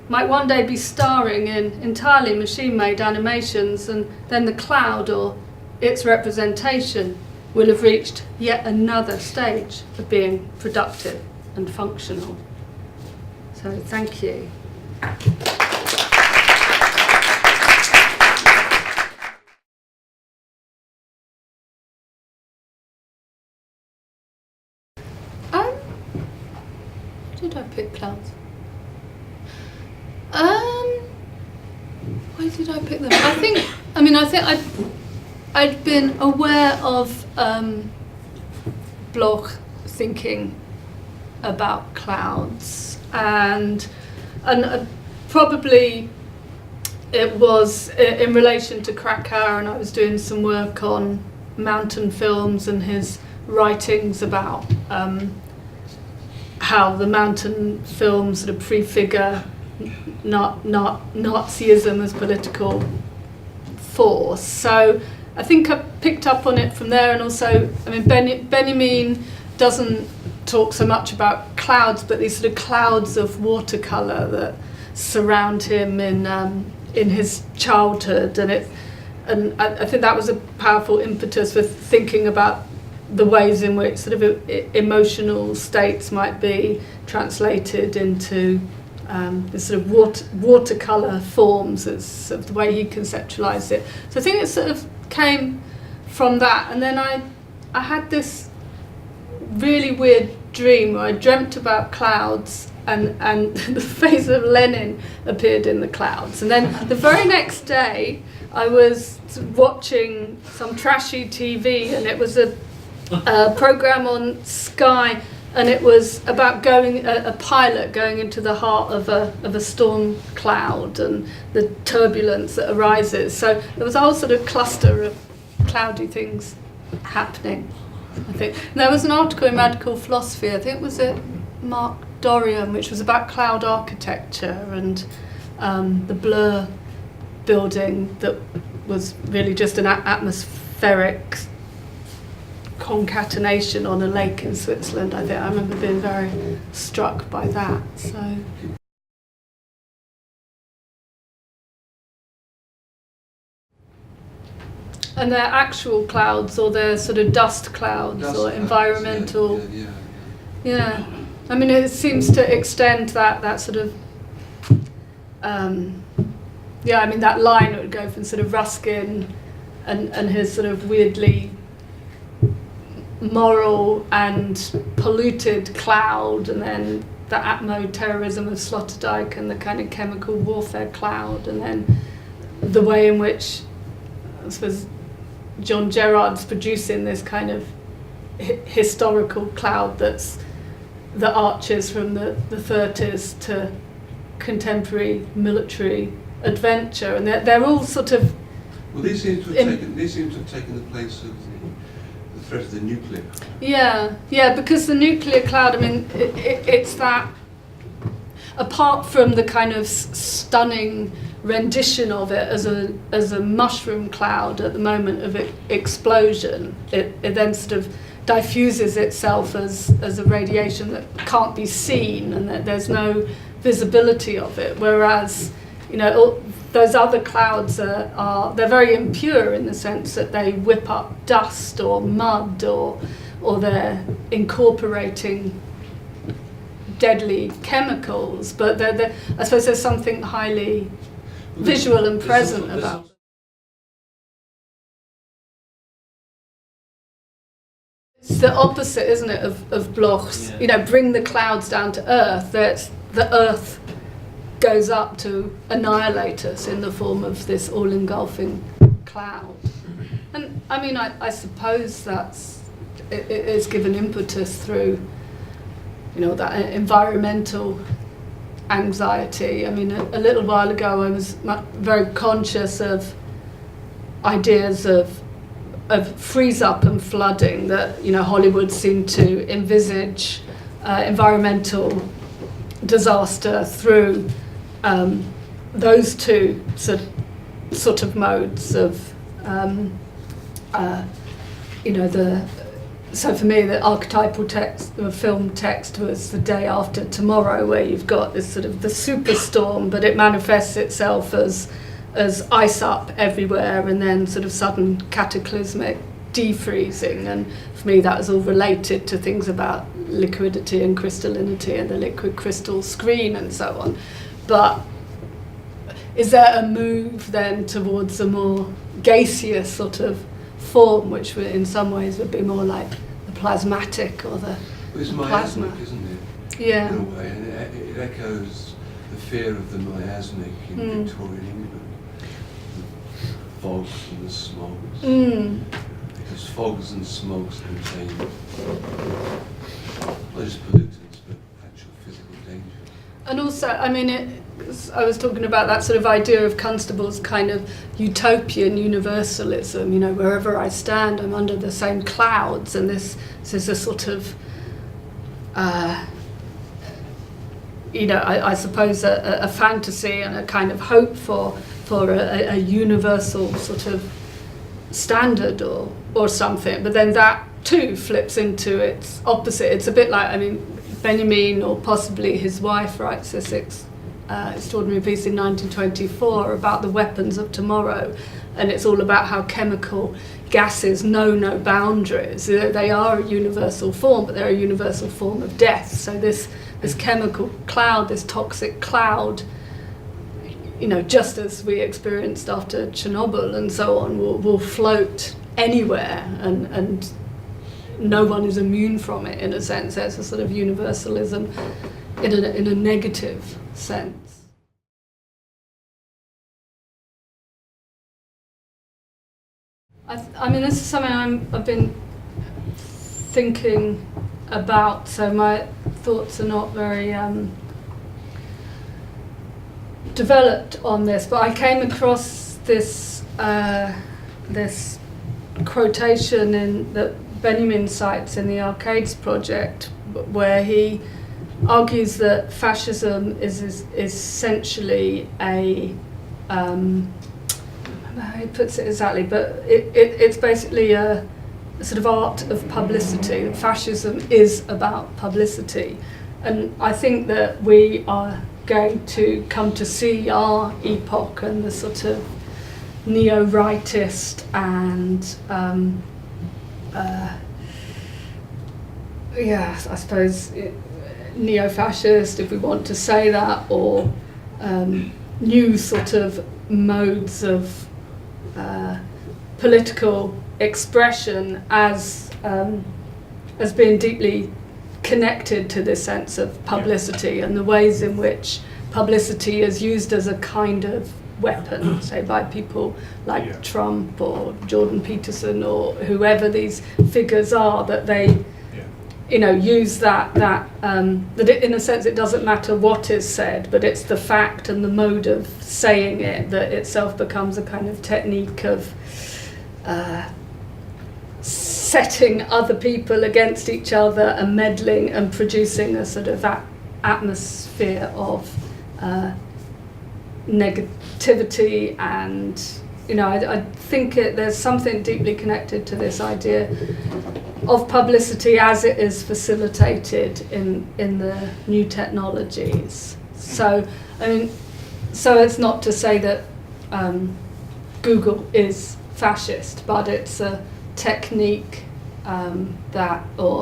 might one day be starring in entirely machine-made animations, and then the cloud, or its representation, will have reached yet another stage of being productive and functional. So thank you. Did I pick clouds? Why did I pick them? I think I'd been aware of Bloch thinking about clouds, and probably it was in relation to Krakauer, and I was doing some work on mountain films and his writings about how the mountain films sort of prefigure not Nazism as political force. So I think I picked up on it from there, and also, Benjamin doesn't talk so much about clouds, but these sort of clouds of watercolour that surround him in his childhood, and I think that was a powerful impetus for thinking about the ways in which sort of emotional states might be translated into this sort of watercolour forms, as sort of the way he conceptualised it. So I think it sort of came from that, and then I had this really weird dream where I dreamt about clouds, and the face of Lenin appeared in the clouds. And then the very next day I was watching some trashy TV, and it was a program on Sky, and it was about a pilot going into the heart of a storm cloud and the turbulence that arises. So there was a whole sort of cluster of cloudy things happening, I think. And there was an article in Radical Philosophy, I think was it Mark Dorian, which was about cloud architecture and the Blur building that was really just an atmospheric concatenation on a lake in Switzerland. I think I remember being very struck by that. So. And they're actual clouds, or they're sort of dust clouds, or environmental. Yeah. I mean, it seems to extend that sort of. I mean, that line would go from sort of Ruskin and his sort of weirdly moral and polluted cloud, and then the atmo-terrorism of Sloterdijk and the kind of chemical warfare cloud, and then the way in which, I suppose, John Gerard's producing this kind of historical cloud that arches from the 30s to contemporary military adventure, and they're all sort of. Well, these seem to have taken the place of the threat of the nuclear. Yeah, because the nuclear cloud. I mean, it's that. Apart from the kind of stunning rendition of it as a mushroom cloud at the moment of explosion, it then sort of diffuses itself as a radiation that can't be seen, and that there's no visibility of it. Whereas, those other clouds they're very impure in the sense that they whip up dust or mud, or they're incorporating deadly chemicals, but I suppose there's something highly visual and present about it. It's the opposite, isn't it, of Bloch's, bring the clouds down to earth. That the earth goes up to annihilate us in the form of this all-engulfing cloud. And I mean, I suppose it is given impetus through that environmental anxiety. I mean, a little while ago I was very conscious of ideas of freeze-up and flooding that, Hollywood seemed to envisage environmental disaster through those two sort of modes of, So for me, the archetypal text, the film text, was The Day After Tomorrow, where you've got this sort of the superstorm, but it manifests itself as ice up everywhere, and then sort of sudden cataclysmic defreezing. And for me, that was all related to things about liquidity and crystallinity and the liquid crystal screen and so on. But is there a move then towards a more gaseous sort of form, which in some ways would be more like the plasmatic or the it's plasma, miasmic, isn't it? Yeah. In a way, and it echoes the fear of the miasmic in Victorian England, the fogs and the smogs. Because fogs and smogs contain not just pollutants, but actual physical danger. And also, I mean, I was talking about that sort of idea of Constable's kind of utopian universalism, wherever I stand, I'm under the same clouds, and this is a sort of, I suppose a fantasy and a kind of hope for a universal sort of standard or something, but then that too flips into its opposite. It's a bit like, Benjamin, or possibly his wife, writes this extraordinary piece in 1924 about the weapons of tomorrow, and it's all about how chemical gases know no boundaries. They are a universal form, but they're a universal form of death. So this chemical cloud, this toxic cloud, just as we experienced after Chernobyl and so on, will float anywhere, and no one is immune from it, in a sense. There's a sort of universalism in a negative sense. This is something I've been thinking about, so my thoughts are not very developed on this, but I came across this quotation in that Benjamin cites in the Arcades project, where he argues that fascism is essentially a I don't know how he puts it exactly, but it's basically a sort of art of publicity. Fascism is about publicity, and I think that we are going to come to see our epoch and the sort of neo-rightist and I suppose neo-fascist, if we want to say that, or new sort of modes of political expression as being deeply connected to this sense of publicity and the ways in which publicity is used as a kind of weapon, say by people like Trump or Jordan Peterson or whoever these figures are, that they use that it, in a sense, it doesn't matter what is said, but it's the fact and the mode of saying it that itself becomes a kind of technique of setting other people against each other and meddling and producing a sort of atmosphere of negativity. And I think there's something deeply connected to this idea of publicity as it is facilitated in the new technologies. So it's not to say that Google is fascist, but it's a technique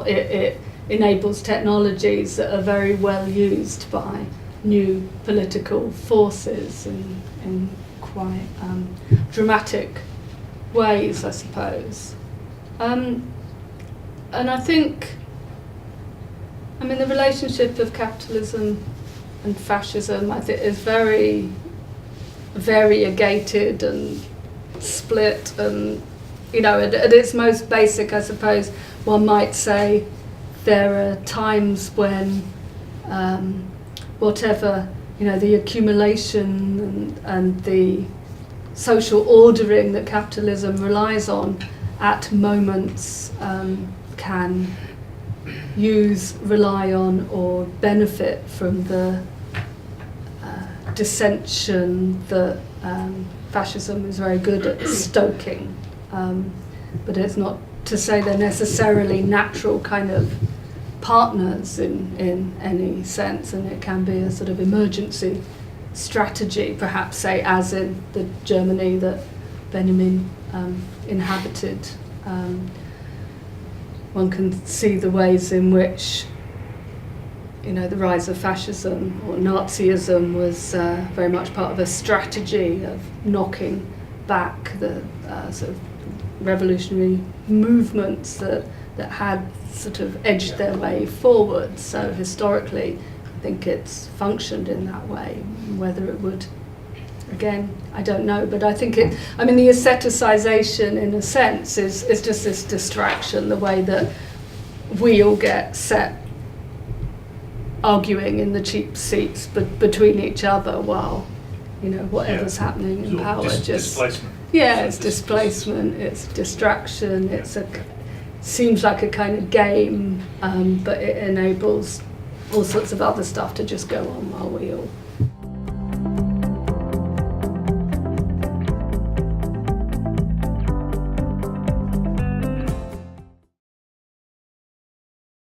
it enables technologies that are very well used by new political forces in quite dramatic ways, I suppose. And I think, the relationship of capitalism and fascism, I think, is very variegated and split, and at its most basic, I suppose one might say there are times when whatever the accumulation and the social ordering that capitalism relies on at moments can rely on or benefit from the dissension that fascism is very good at stoking. But it's not to say they're necessarily natural kind of partners in any sense, and it can be a sort of emergency strategy, perhaps, say, as in the Germany that Benjamin inhabited. One can see the ways in which the rise of fascism or Nazism was very much part of a strategy of knocking back the sort of revolutionary movements that had sort of edged their way forward. So historically, I think it's functioned in that way. Whether it would, again, I don't know, but I think the asceticization, in a sense, is just this distraction, the way that we all get set arguing in the cheap seats between each other while whatever's happening in power. Displacement. Yeah, it's displacement, it's distraction, seems like a kind of game, but it enables all sorts of other stuff to just go on while we all